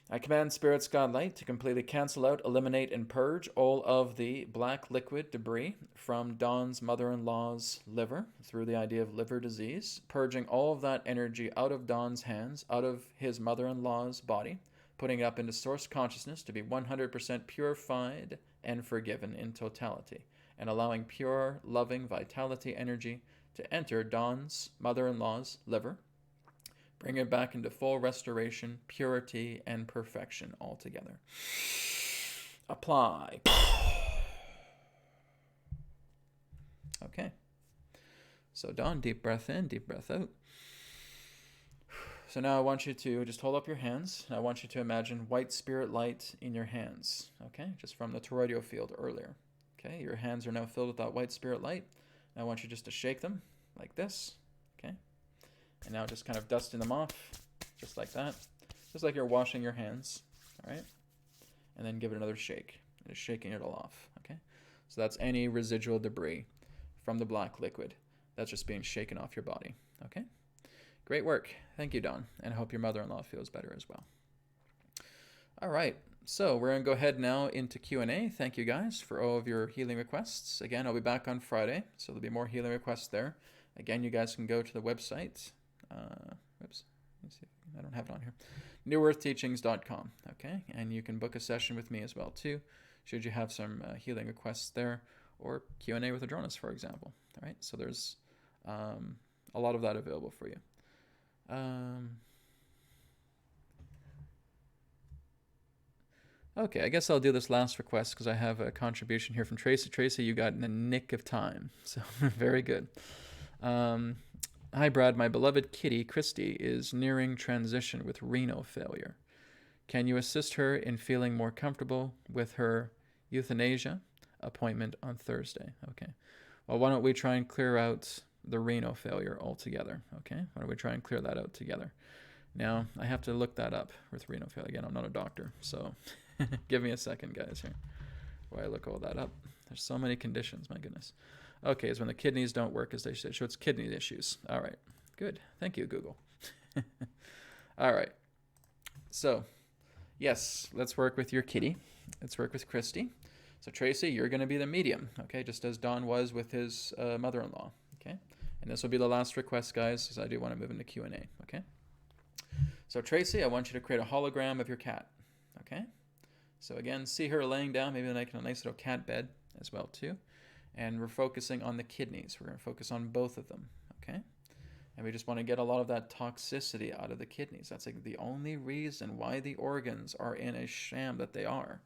I command Spirit's God Light to completely cancel out, eliminate, and purge all of the black liquid debris from Don's mother-in-law's liver through the idea of liver disease, purging all of that energy out of Don's hands, out of his mother-in-law's body, putting it up into source consciousness to be 100% purified and forgiven in totality, and allowing pure, loving vitality energy to enter Don's mother-in-law's liver, bring it back into full restoration, purity, and perfection altogether. Apply. Okay. So Don, deep breath in, deep breath out. So now I want you to just hold up your hands. I want you to imagine white spirit light in your hands, okay? Just from the toroidal field earlier. Okay, your hands are now filled with that white spirit light. And I want you just to shake them like this, okay? And now just kind of dusting them off, just like that. Just like you're washing your hands, all right? And then give it another shake. Just shaking it all off, okay? So that's any residual debris from the black liquid that's just being shaken off your body, okay? Great work. Thank you, Don. And I hope your mother-in-law feels better as well. All right. So we're going to go ahead now into Q&A. Thank you guys for all of your healing requests. Again, I'll be back on Friday, so there'll be more healing requests there. Again, you guys can go to the website. Oops, let me see. I don't have it on here. newearthteachings.com. Okay, and you can book a session with me as well too, should you have some healing requests there, or Q&A with Adronis, for example. All right, so there's a lot of that available for you. Okay, I guess I'll do this last request because I have a contribution here from Tracy. Tracy, you got in the nick of time, so very good. Hi, Brad. My beloved kitty, Christy, is nearing transition with renal failure. Can you assist her in feeling more comfortable with her euthanasia appointment on Thursday? Okay. Well, why don't we try and clear out the renal failure altogether? Okay. Why don't we try and clear that out together? Now, I have to look that up with renal failure. Again, I'm not a doctor, so give me a second, guys, here, while I look all that up. There's so many conditions, my goodness. Okay, it's when the kidneys don't work as they should. So it's kidney issues. All right, good. Thank you, Google. All right. So, yes, let's work with your kitty. Let's work with Christy. So, Tracy, you're going to be the medium, okay, just as Don was with his mother-in-law, okay? And this will be the last request, guys, because I do want to move into Q&A, okay? So, Tracy, I want you to create a hologram of your cat, okay? So, again, see her laying down, maybe like in a nice little cat bed as well, too. And we're focusing on the kidneys. We're going to focus on both of them, okay? And we just want to get a lot of that toxicity out of the kidneys. That's like the only reason why the organs are in a sham that they are,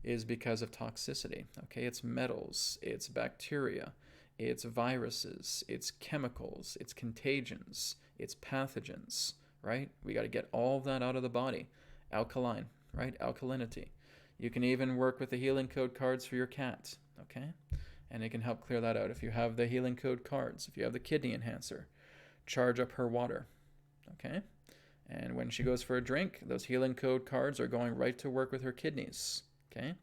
is because of toxicity, okay? It's metals, it's bacteria, it's viruses, it's chemicals, it's contagions, it's pathogens, right? We got to get all of that out of the body. Alkaline, right? Alkalinity. You can even work with the healing code cards for your cat, okay? And it can help clear that out. If you have the healing code cards, if you have the kidney enhancer, charge up her water, okay? And when she goes for a drink, those healing code cards are going right to work with her kidneys, okay?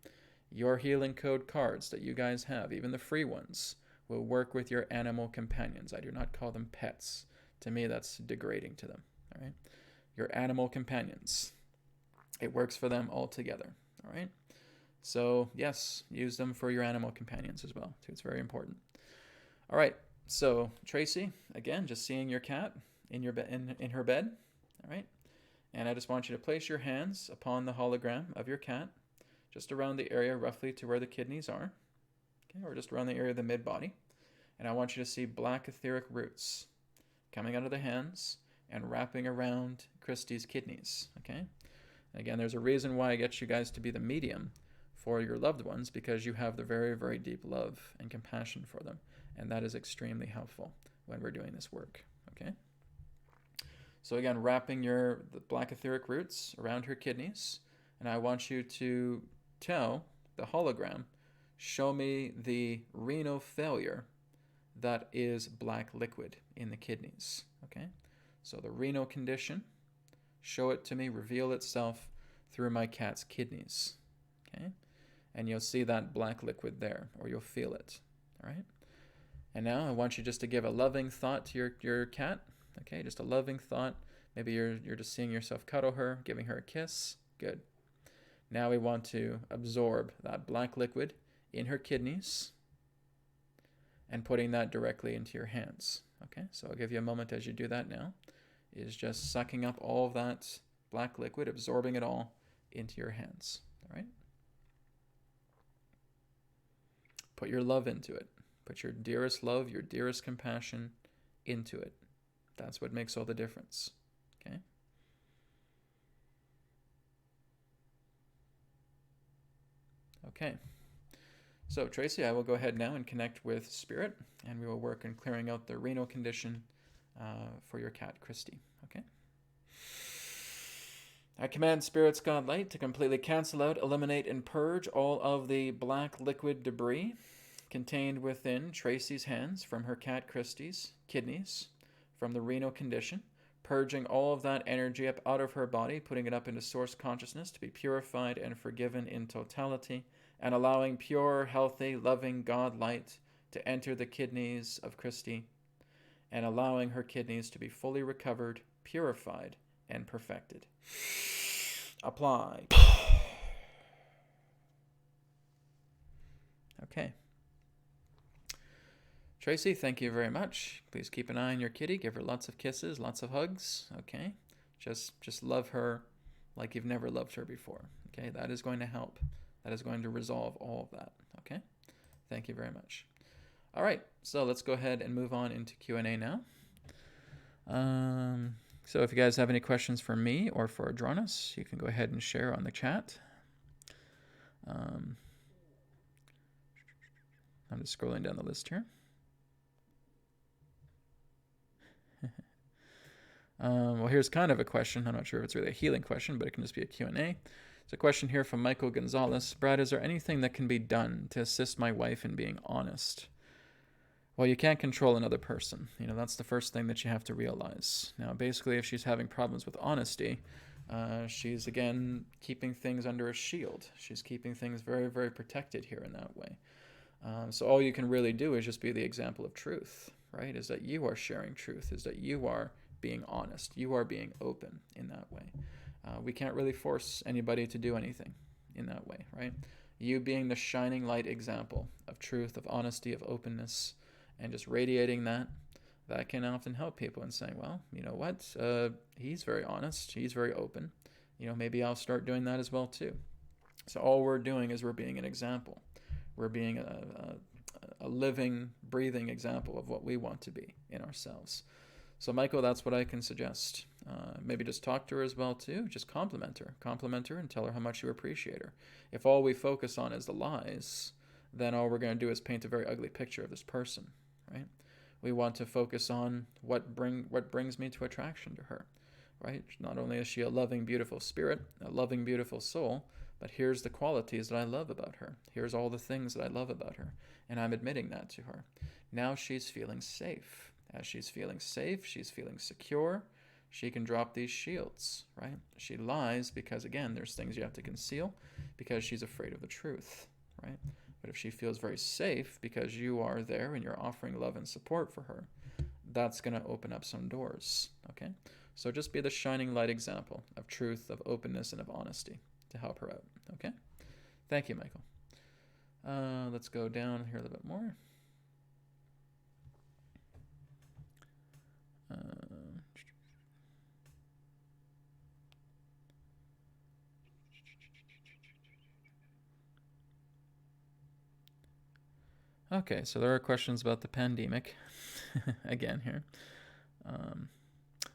Your healing code cards that you guys have, even the free ones, will work with your animal companions. I do not call them pets. To me, that's degrading to them, all right? Your animal companions. It works for them all together, all right? So, yes, use them for your animal companions as well, too. It's very important. All right, so Tracy, again, just seeing your cat in your in her bed, all right? And I just want you to place your hands upon the hologram of your cat, just around the area roughly to where the kidneys are, okay, or just around the area of the mid-body. And I want you to see black etheric roots coming out of the hands and wrapping around Christy's kidneys, okay? And again, there's a reason why I get you guys to be the medium for your loved ones, because you have the very, very deep love and compassion for them. And that is extremely helpful when we're doing this work, okay? So again, wrapping the black etheric roots around her kidneys, and I want you to tell the hologram, show me the renal failure that is black liquid in the kidneys, okay? So the renal condition, show it to me, reveal itself through my cat's kidneys, okay? And you'll see that black liquid there, or you'll feel it, all right? And now I want you just to give a loving thought to your cat, okay? Just a loving thought. Maybe you're just seeing yourself cuddle her, giving her a kiss. Good. Now we want to absorb that black liquid in her kidneys and putting that directly into your hands, okay? So I'll give you a moment as you do that now. Is just sucking up all of that black liquid, absorbing it all into your hands, all right? Put your love into it. Put your dearest love, your dearest compassion into it. That's what makes all the difference, okay? Okay. So, Tracy, I will go ahead now and connect with Spirit, and we will work on clearing out the renal condition for your cat, Christy, okay? I command Spirit's God Light to completely cancel out, eliminate, and purge all of the black liquid debris contained within Tracy's hands from her cat Christy's kidneys, from the renal condition, purging all of that energy up out of her body, putting it up into source consciousness to be purified and forgiven in totality, and allowing pure, healthy, loving God light to enter the kidneys of Christy, and allowing her kidneys to be fully recovered, purified, and perfected. Apply. Okay. Tracy, thank you very much. Please keep an eye on your kitty. Give her lots of kisses, lots of hugs. Okay. Just love her like you've never loved her before. Okay. That is going to help. That is going to resolve all of that. Okay. Thank you very much. All right. So let's go ahead and move on into Q&A now. So if you guys have any questions for me or for Adronis, you can go ahead and share on the chat. I'm just scrolling down the list here. Well, here's kind of a question. I'm not sure if it's really a healing question, but it can just be a Q&A. It's a question here from Michael Gonzalez. Brad, is there anything that can be done to assist my wife in being honest? Well, you can't control another person. That's the first thing that you have to realize. Now, basically, if she's having problems with honesty, she's, again, keeping things under a shield. She's keeping things very, very protected here in that way. So all you can really do is just be the example of truth, right? Is that you are sharing truth, is that you are being honest, you are being open in that way. We can't really force anybody to do anything in that way, right? You being the shining light example of truth, of honesty, of openness, and just radiating that can often help people in saying, well, you know what, he's very honest, he's very open, maybe I'll start doing that as well too. So all we're doing is we're being an example. We're being a living, breathing example of what we want to be in ourselves. So Michael, that's what I can suggest. Maybe just talk to her as well too. Just compliment her and tell her how much you appreciate her. If all we focus on is the lies, then all we're going to do is paint a very ugly picture of this person, right? We want to focus on what brings me to attraction to her, right? Not only is she a loving, beautiful spirit, a loving, beautiful soul, but here's the qualities that I love about her. Here's all the things that I love about her, and I'm admitting that to her. Now she's feeling safe. As she's feeling safe, she's feeling secure, she can drop these shields, right? She lies because, again, there's things you have to conceal because she's afraid of the truth, right? But if she feels very safe because you are there and you're offering love and support for her, that's going to open up some doors, okay? So just be the shining light example of truth, of openness, and of honesty to help her out, okay? Thank you, Michael. Let's go down here a little bit more. Okay, so there are questions about the pandemic again here.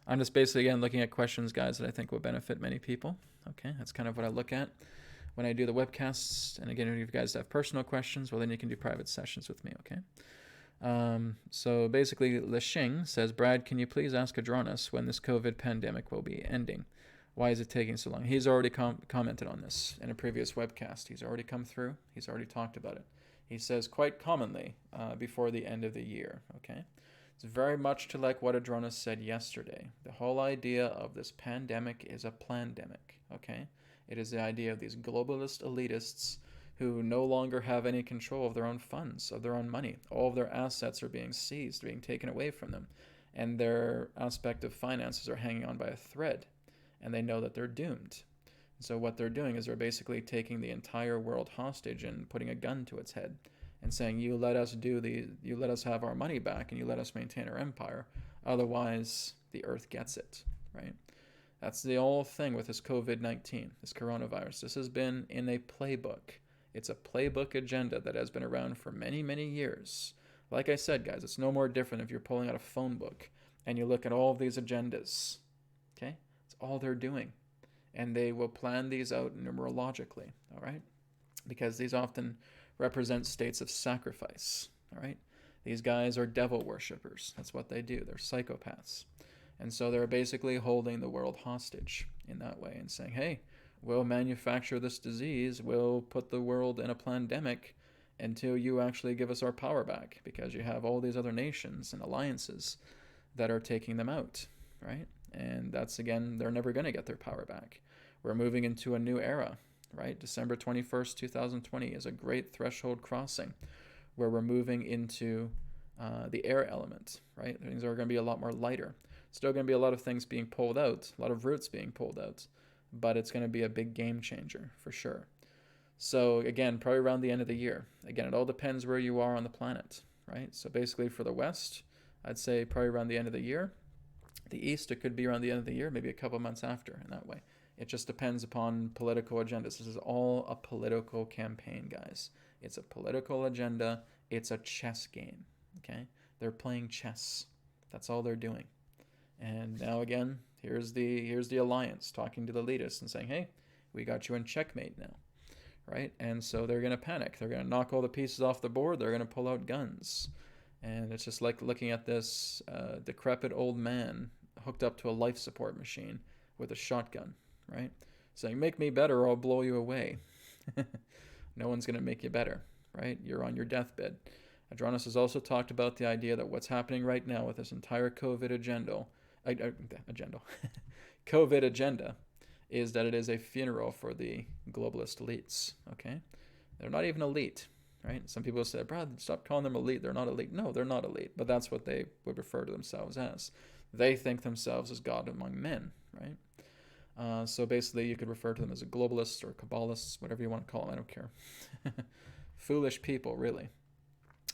I'm just basically, again, looking at questions, guys, that I think will benefit many people. Okay, that's kind of what I look at when I do the webcasts. And again, if you guys have personal questions, well, then you can do private sessions with me, okay? So basically, Lishing says, Brad, can you please ask Adronis when this COVID pandemic will be ending? Why is it taking so long? He's already commented on this in a previous webcast. He's already come through. He's already talked about it. He says quite commonly before the end of the year, okay? It's very much to like what Adronis said yesterday. The whole idea of this pandemic is a plandemic, okay? It is the idea of these globalist elitists who no longer have any control of their own funds, of their own money. All of their assets are being seized, being taken away from them, and their aspect of finances are hanging on by a thread, and they know that they're doomed. So what they're doing is they're basically taking the entire world hostage and putting a gun to its head and saying, you let us have our money back and you let us maintain our empire. Otherwise, the earth gets it, right? That's the whole thing with this COVID-19, this coronavirus. This has been in a playbook. It's a playbook agenda that has been around for many, many years. Like I said, guys, it's no more different if you're pulling out a phone book and you look at all of these agendas, okay? It's all they're doing. And they will plan these out numerologically, all right? Because these often represent states of sacrifice, all right? These guys are devil worshippers. That's what they do. They're psychopaths. And so they're basically holding the world hostage in that way and saying, hey, we'll manufacture this disease, we'll put the world in a pandemic until you actually give us our power back, because you have all these other nations and alliances that are taking them out, right? And that's, again, they're never going to get their power back. We're moving into a new era, right? December 21st, 2020 is a great threshold crossing where we're moving into the air element, right? Things are going to be a lot more lighter. Still going to be a lot of things being pulled out, a lot of roots being pulled out, but it's going to be a big game changer for sure. So again, probably around the end of the year. Again, it all depends where you are on the planet, right? So basically for the West, I'd say probably around the end of the year. The East, it could be around the end of the year, maybe a couple months after in that way. It just depends upon political agendas. This is all a political campaign, guys. It's a political agenda. It's a chess game, okay? They're playing chess. That's all they're doing. And now again, here's the alliance talking to the elitists and saying, hey, we got you in checkmate now, right? And so they're going to panic. They're going to knock all the pieces off the board. They're going to pull out guns. And it's just like looking at this decrepit old man hooked up to a life support machine with a shotgun, right? Saying, make me better or I'll blow you away. No one's going to make you better, right? You're on your deathbed. Adronis has also talked about the idea that what's happening right now with this entire COVID agenda COVID agenda is that it is a funeral for the globalist elites, okay? They're not even elite, right? Some people say, Brad, stop calling them elite. They're not elite. No, they're not elite, but that's what they would refer to themselves as. They think themselves as God among men, right? So basically, you could refer to them as a globalist or Kabbalists, whatever you want to call them. I don't care. Foolish people, really,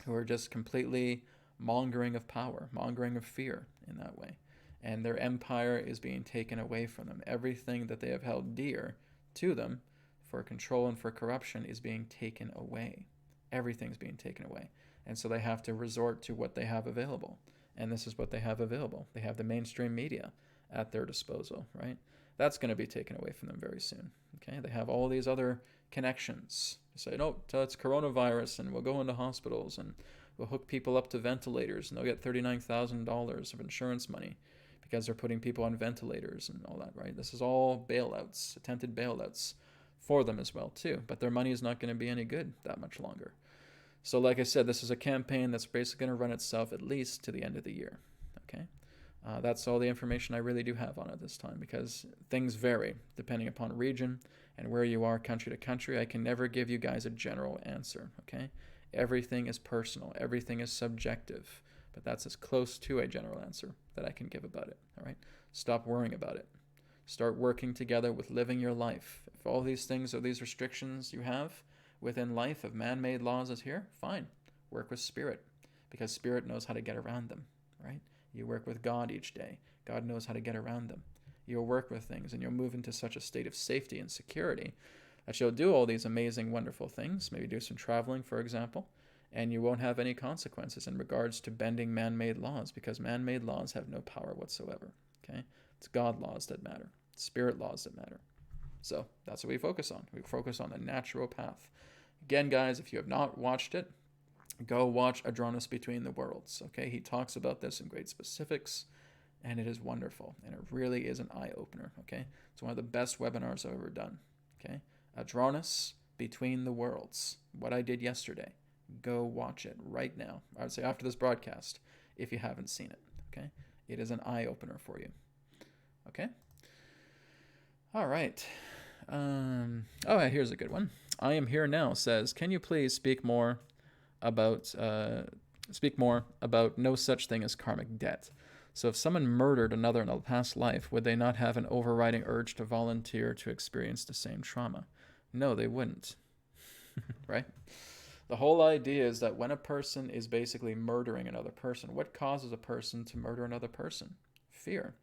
who are just completely mongering of power, mongering of fear in that way. And their empire is being taken away from them. Everything that they have held dear to them for control and for corruption is being taken away. Everything's being taken away. And so they have to resort to what they have available. And this is what they have available. They have the mainstream media at their disposal, right? That's going to be taken away from them very soon. Okay, they have all these other connections. They say, no, it's coronavirus, and we'll go into hospitals, and we'll hook people up to ventilators, and they'll get $39,000 of insurance money because they're putting people on ventilators and all that, right? This is all bailouts, attempted bailouts for them as well, too. But their money is not going to be any good that much longer. So like I said, this is a campaign that's basically going to run itself at least to the end of the year, okay? That's all the information I really do have on it this time, because things vary depending upon region and where you are country to country. I can never give you guys a general answer, okay? Everything is personal. Everything is subjective, but that's as close to a general answer that I can give about it, all right? Stop worrying about it. Start working together with living your life. If all these things or these restrictions you have within life of man-made laws is here, fine. Work with spirit, because spirit knows how to get around them, right? You work with God each day. God knows how to get around them. You'll work with things, and you'll move into such a state of safety and security that you'll do all these amazing, wonderful things, maybe do some traveling, for example, and you won't have any consequences in regards to bending man-made laws, because man-made laws have no power whatsoever, okay? It's God laws that matter. It's spirit laws that matter. So that's what we focus on. We focus on the natural path. Again, guys, if you have not watched it, go watch Adronis Between the Worlds, okay? He talks about this in great specifics, and it is wonderful, and it really is an eye-opener, okay? It's one of the best webinars I've ever done, okay? Adronis Between the Worlds, what I did yesterday. Go watch it right now. I would say after this broadcast, if you haven't seen it, okay? It is an eye-opener for you, okay? All right. Here's a good one. I Am Here Now says, can you please speak more about no such thing as karmic debt? So if someone murdered another in a past life, would they not have an overriding urge to volunteer to experience the same trauma? No, they wouldn't. Right? The whole idea is that when a person is basically murdering another person, what causes a person to murder another person? Fear,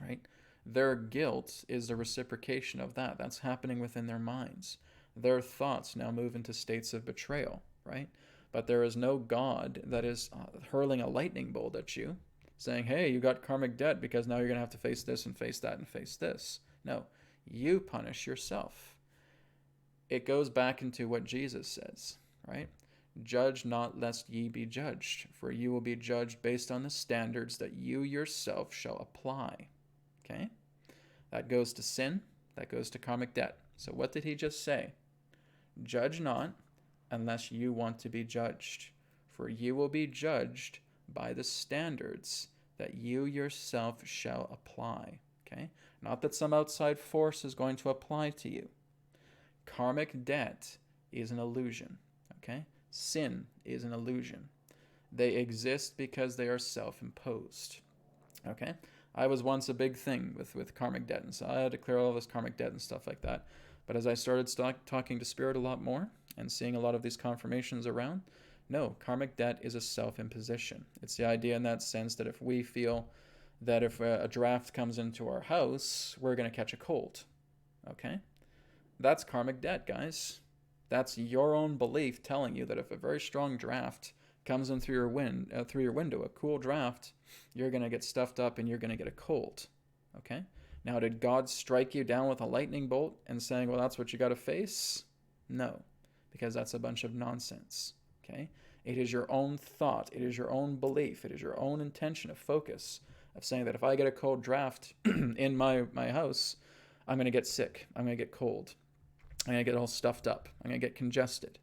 right? Their guilt is the reciprocation of that. That's happening within their minds. Their thoughts now move into states of betrayal, right? But there is no God that is hurling a lightning bolt at you, saying, hey, you got karmic debt because now you're going to have to face this and face that and face this. No, you punish yourself. It goes back into what Jesus says, right? Judge not lest ye be judged, for you will be judged based on the standards that you yourself shall apply, okay? That goes to sin, that goes to karmic debt. So what did he just say? Judge not unless you want to be judged, for you will be judged by the standards that you yourself shall apply, okay? Not that some outside force is going to apply to you. Karmic debt is an illusion, okay? Sin is an illusion. They exist because they are self-imposed, okay? I was once a big thing with karmic debt, and so I had to clear all this karmic debt and stuff like that. But as I started talking to Spirit a lot more and seeing a lot of these confirmations around, no, karmic debt is a self-imposition. It's the idea in that sense that if we feel that if a draft comes into our house, we're going to catch a cold. Okay? That's karmic debt, guys. That's your own belief telling you that if a very strong draft comes in through your window, a cool draft, you're going to get stuffed up and you're going to get a cold. Okay? Now, did God strike you down with a lightning bolt and saying, well, that's what you got to face? No, because that's a bunch of nonsense. Okay? It is your own thought. It is your own belief. It is your own intention of focus of saying that if I get a cold draft in my house, I'm going to get sick. I'm going to get cold. I'm going to get all stuffed up. I'm going to get congested.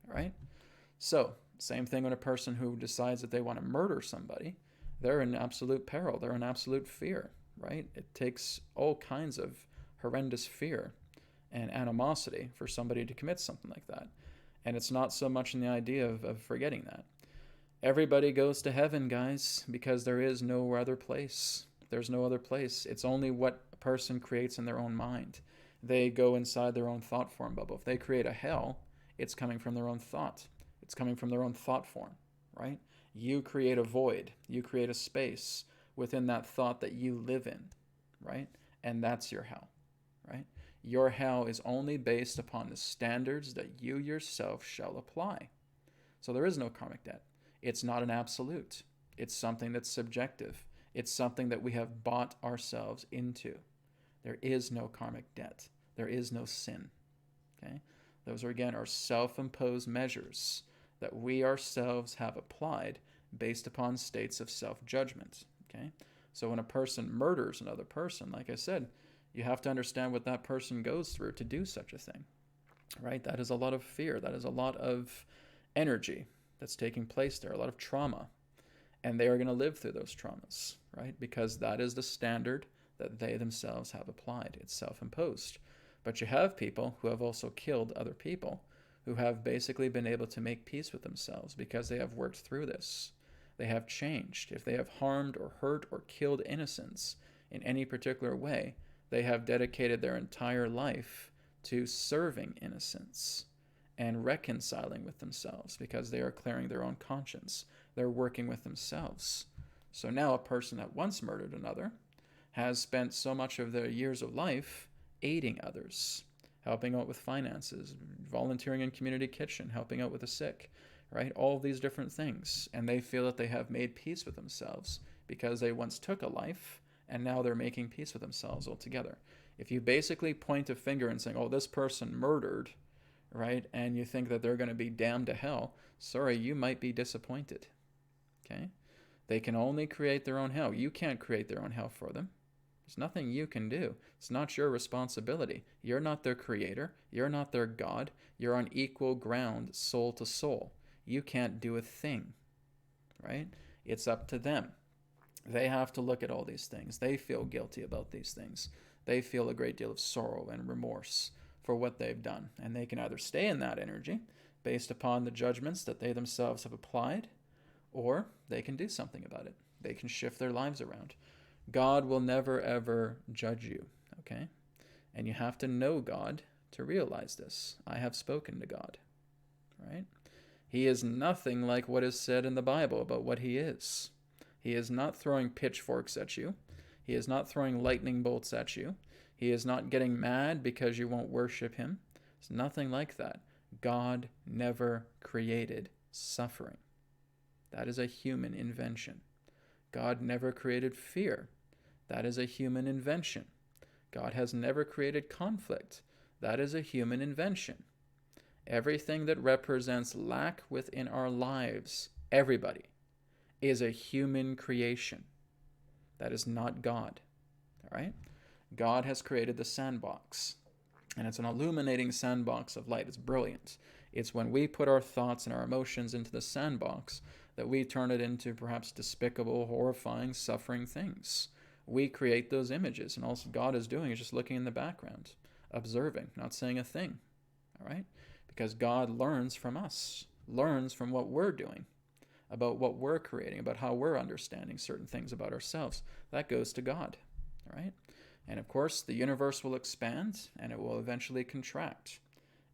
All right? So, same thing when a person who decides that they want to murder somebody, they're in absolute peril. They're in absolute fear, right? It takes all kinds of horrendous fear and animosity for somebody to commit something like that. And it's not so much in the idea of forgetting that. Everybody goes to heaven, guys, because there is no other place. There's no other place. It's only what a person creates in their own mind. They go inside their own thought form bubble. If they create a hell, it's coming from their own thought. It's coming from their own thought form, right? You create a void. You create a space within that thought that you live in, right? And that's your hell, right? Your hell is only based upon the standards that you yourself shall apply. So there is no karmic debt. It's not an absolute. It's something that's subjective. It's something that we have bought ourselves into. There is no karmic debt. There is no sin. Okay? Those are, again, our self-imposed measures that we ourselves have applied based upon states of self-judgment. Okay? So when a person murders another person, like I said, you have to understand what that person goes through to do such a thing. Right? That is a lot of fear. That is a lot of energy that's taking place there, a lot of trauma. And they are going to live through those traumas, right? Because that is the standard that they themselves have applied. It's self-imposed. But you have people who have also killed other people who have basically been able to make peace with themselves because they have worked through this. They have changed. If they have harmed or hurt or killed innocents in any particular way, they have dedicated their entire life to serving innocents and reconciling with themselves because they are clearing their own conscience. They're working with themselves. So now a person that once murdered another has spent so much of their years of life aiding others, helping out with finances, volunteering in community kitchen, helping out with the sick, right? All of these different things. And they feel that they have made peace with themselves because they once took a life and now they're making peace with themselves altogether. If you basically point a finger and saying, oh, this person murdered, right, and you think that they're going to be damned to hell, sorry, you might be disappointed. Okay? They can only create their own hell. You can't create their own hell for them. There's nothing you can do. It's not your responsibility. You're not their creator. You're not their God. You're on equal ground, soul to soul. You can't do a thing, right? It's up to them. They have to look at all these things. They feel guilty about these things. They feel a great deal of sorrow and remorse for what they've done. And they can either stay in that energy based upon the judgments that they themselves have applied, or they can do something about it. They can shift their lives around. God will never, ever judge you, okay? And you have to know God to realize this. I have spoken to God, right? He is nothing like what is said in the Bible about what he is. He is not throwing pitchforks at you. He is not throwing lightning bolts at you. He is not getting mad because you won't worship him. It's nothing like that. God never created suffering. That is a human invention. God never created fear. That is a human invention. God has never created conflict. That is a human invention. Everything that represents lack within our lives, everybody, is a human creation. That is not God. All right? God has created the sandbox. And it's an illuminating sandbox of light. It's brilliant. It's when we put our thoughts and our emotions into the sandbox that we turn it into perhaps despicable, horrifying, suffering things. We create those images, and all God is doing is just looking in the background, observing, not saying a thing, all right? Because God learns from us, learns from what we're doing, about what we're creating, about how we're understanding certain things about ourselves. That goes to God, all right? And of course, the universe will expand and it will eventually contract.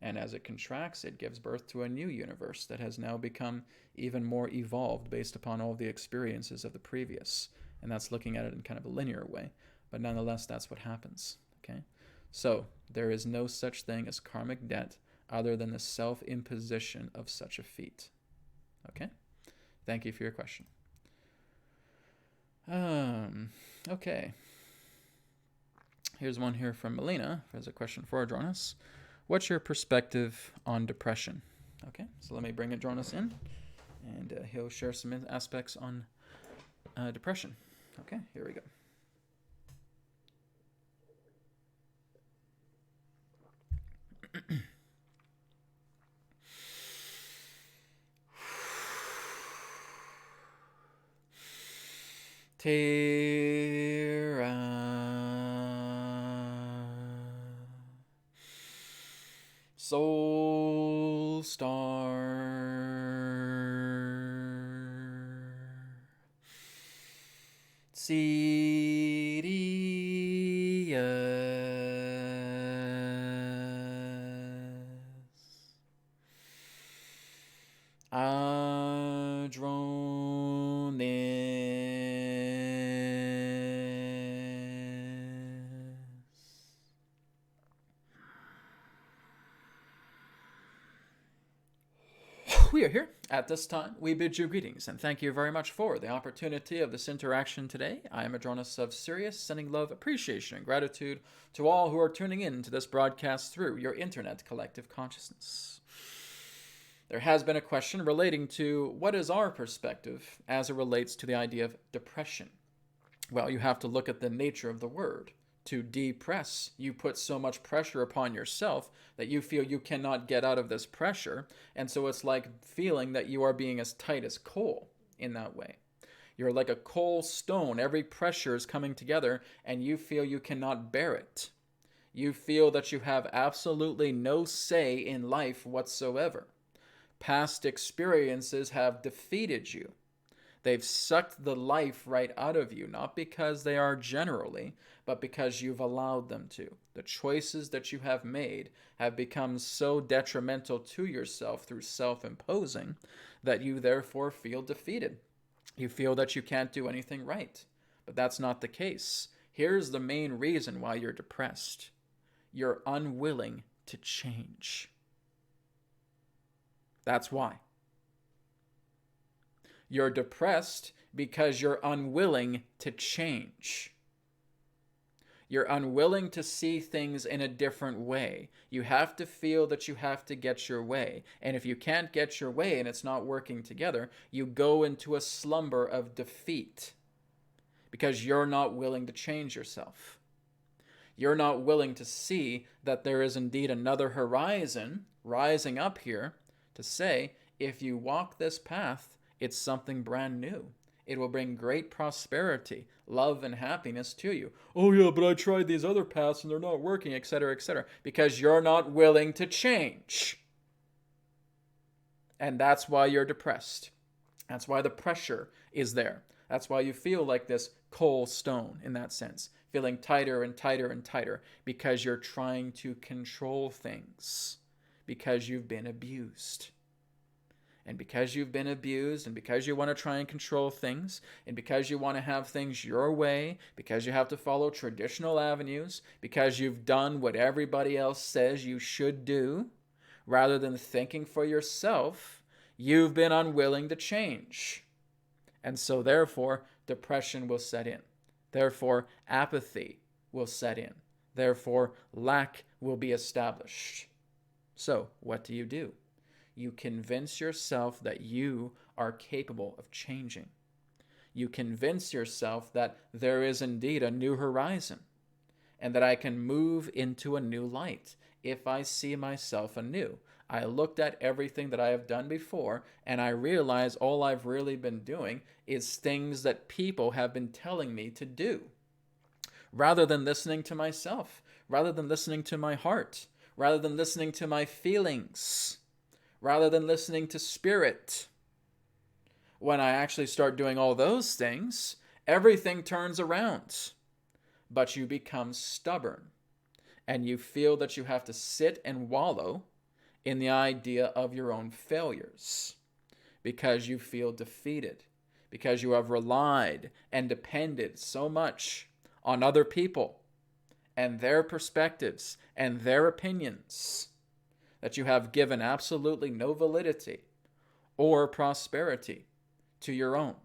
And as it contracts, it gives birth to a new universe that has now become even more evolved based upon all the experiences of the previous. And that's looking at it in kind of a linear way. But nonetheless, that's what happens. Okay? So there is no such thing as karmic debt other than the self-imposition of such a feat. Okay? Thank you for your question. Okay. Here's one here from Melina. There's a question for Adronis. What's your perspective on depression? Okay, so let me bring Adronis in, and he'll share some aspects on depression. Okay, here we go. Soul Star. Sirius. Adronis. We are here at this time. We bid you greetings and thank you very much for the opportunity of this interaction today. I am Adronis of Sirius, sending love, appreciation, and gratitude to all who are tuning in to this broadcast through your internet collective consciousness. There has been a question relating to what is our perspective as it relates to the idea of depression. Well, you have to look at the nature of the word. To depress, you put so much pressure upon yourself that you feel you cannot get out of this pressure, and so it's like feeling that you are being as tight as coal in that way. You're like a coal stone. Every pressure is coming together, and you feel you cannot bear it. You feel that you have absolutely no say in life whatsoever. Past experiences have defeated you. They've sucked the life right out of you, not because they are generally, but because you've allowed them to. The choices that you have made have become so detrimental to yourself through self-imposing that you therefore feel defeated. You feel that you can't do anything right. But that's not the case. Here's the main reason why you're depressed. You're unwilling to change. That's why. You're depressed because you're unwilling to change. You're unwilling to see things in a different way. You have to feel that you have to get your way. And if you can't get your way and it's not working together, you go into a slumber of defeat because you're not willing to change yourself. You're not willing to see that there is indeed another horizon rising up here to say, if you walk this path, it's something brand new. It will bring great prosperity, love, and happiness to you. Oh yeah, but I tried these other paths and they're not working, etc., etc. Because you're not willing to change. And that's why you're depressed. That's why the pressure is there. That's why you feel like this coal stone in that sense, feeling tighter and tighter and tighter because you're trying to control things, because you've been abused. And because you've been abused, and because you want to try and control things, and because you want to have things your way, because you have to follow traditional avenues, because you've done what everybody else says you should do, rather than thinking for yourself, you've been unwilling to change. And so therefore, depression will set in. Therefore, apathy will set in. Therefore, lack will be established. So, what do? You convince yourself that you are capable of changing. You convince yourself that there is indeed a new horizon and that I can move into a new light if I see myself anew. I looked at everything that I have done before and I realize all I've really been doing is things that people have been telling me to do. Rather than listening to myself, rather than listening to my heart, rather than listening to my feelings, rather than listening to spirit. When I actually start doing all those things, everything turns around. but you become stubborn. And you feel that you have to sit and wallow in the idea of your own failures because you feel defeated, because you have relied and depended so much on other people and their perspectives and their opinions that you have given absolutely no validity or prosperity to your own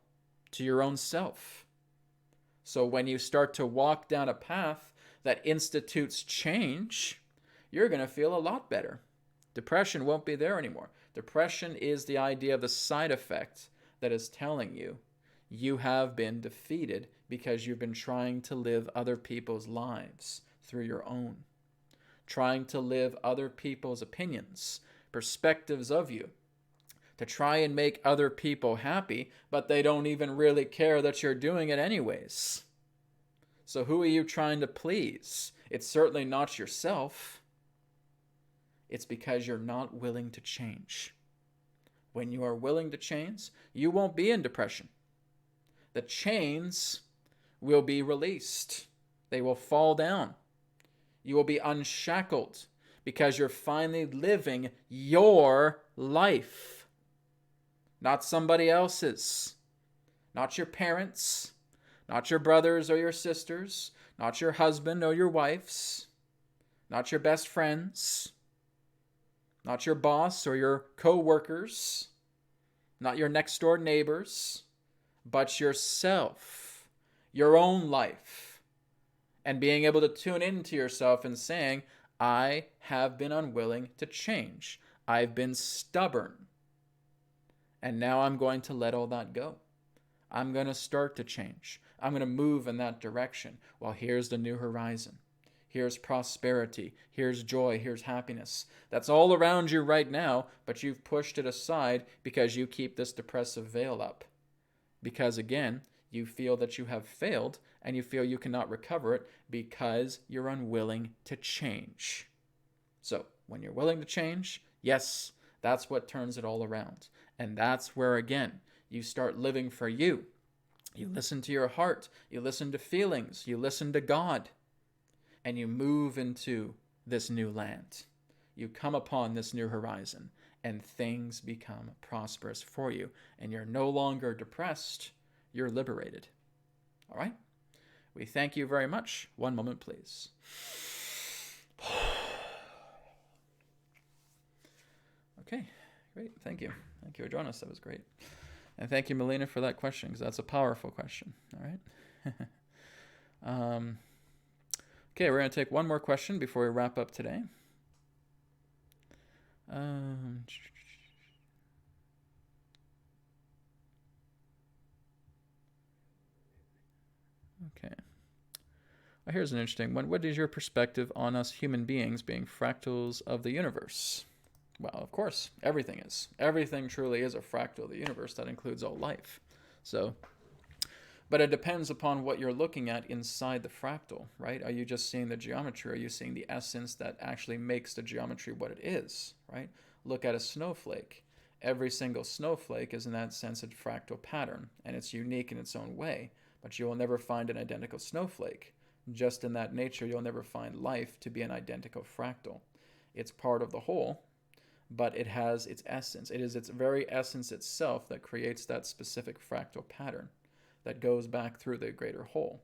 self. So when you start to walk down a path that institutes change, you're going to feel a lot better. Depression won't be there anymore. Depression is the idea of the side effect that is telling you you have been defeated because you've been trying to live other people's lives through your own. Trying to live other people's opinions, perspectives of you, to try and make other people happy, but they don't even really care that you're doing it anyways. So who are you trying to please? It's certainly not yourself. It's because you're not willing to change. When you are willing to change, you won't be in depression. The chains will be released. They will fall down. You will be unshackled because you're finally living your life. Not somebody else's. Not your parents. Not your brothers or your sisters. Not your husband or your wife's. Not your best friends. Not your boss or your co-workers. Not your next door neighbors. But yourself. Your own life. And being able to tune into yourself and saying, I have been unwilling to change. I've been stubborn. And now I'm going to let all that go. I'm going to start to change. I'm going to move in that direction. Well, here's the new horizon. Here's prosperity. Here's joy. Here's happiness. That's all around you right now, but you've pushed it aside because you keep this depressive veil up. Because again, you feel that you have failed and you feel you cannot recover it because you're unwilling to change. So when you're willing to change, yes, that's what turns it all around. And that's where, again, you start living for you. You listen to your heart. You listen to feelings. You listen to God. And you move into this new land. You come upon this new horizon. And things become prosperous for you. And you're no longer depressed. You're liberated. All right? We thank you very much. One moment, please. Okay, great. Thank you. Thank you, Adronis. That was great. And thank you, Melina, for that question, because that's a powerful question. All right? Okay, we're going to take one more question before we wrap up today. Okay. Well, here's an interesting one. What is your perspective on us human beings being fractals of the universe? Well, of course, everything is. Everything truly is a fractal of the universe. That includes all life. So, but it depends upon what you're looking at inside the fractal, right? Are you just seeing the geometry? Are you seeing the essence that actually makes the geometry what it is, right? Look at a snowflake. Every single snowflake is in that sense a fractal pattern, and it's unique in its own way, but you will never find an identical snowflake. Just in that nature, you'll never find life to be an identical fractal. It's part of the whole, but it has its essence. It is its very essence itself that creates that specific fractal pattern that goes back through the greater whole.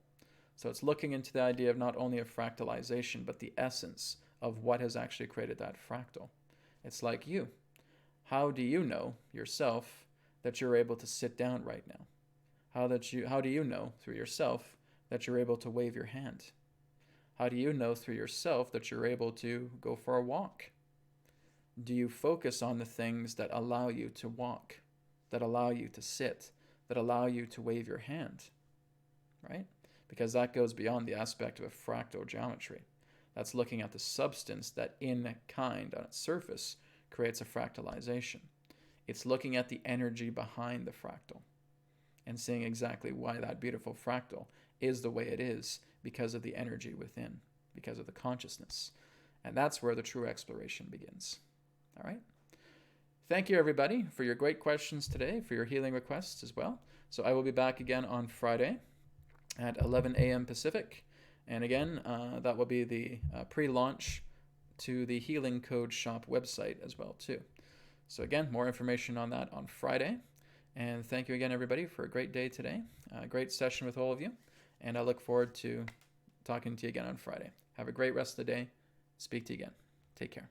So it's looking into the idea of not only a fractalization, but the essence of what has actually created that fractal. It's like you. How do you know yourself that you're able to sit down right now? How do you know through yourself that you're able to wave your hand? How do you know through yourself that you're able to go for a walk? Do you focus on the things that allow you to walk, that allow you to sit, that allow you to wave your hand, right? Because that goes beyond the aspect of a fractal geometry. That's looking at the substance that in kind on its surface creates a fractalization. It's looking at the energy behind the fractal and seeing exactly why that beautiful fractal is the way it is because of the energy within, because of the consciousness. And that's where the true exploration begins. All right? Thank you, everybody, for your great questions today, for your healing requests as well. So I will be back again on Friday at 11 a.m. Pacific And again, that will be the pre-launch to the Healing Code Shop website as well too. So again, more information on that on Friday. And thank you again, everybody, for a great day today. Great session with all of you. And I look forward to talking to you again on Friday. Have a great rest of the day. Speak to you again. Take care.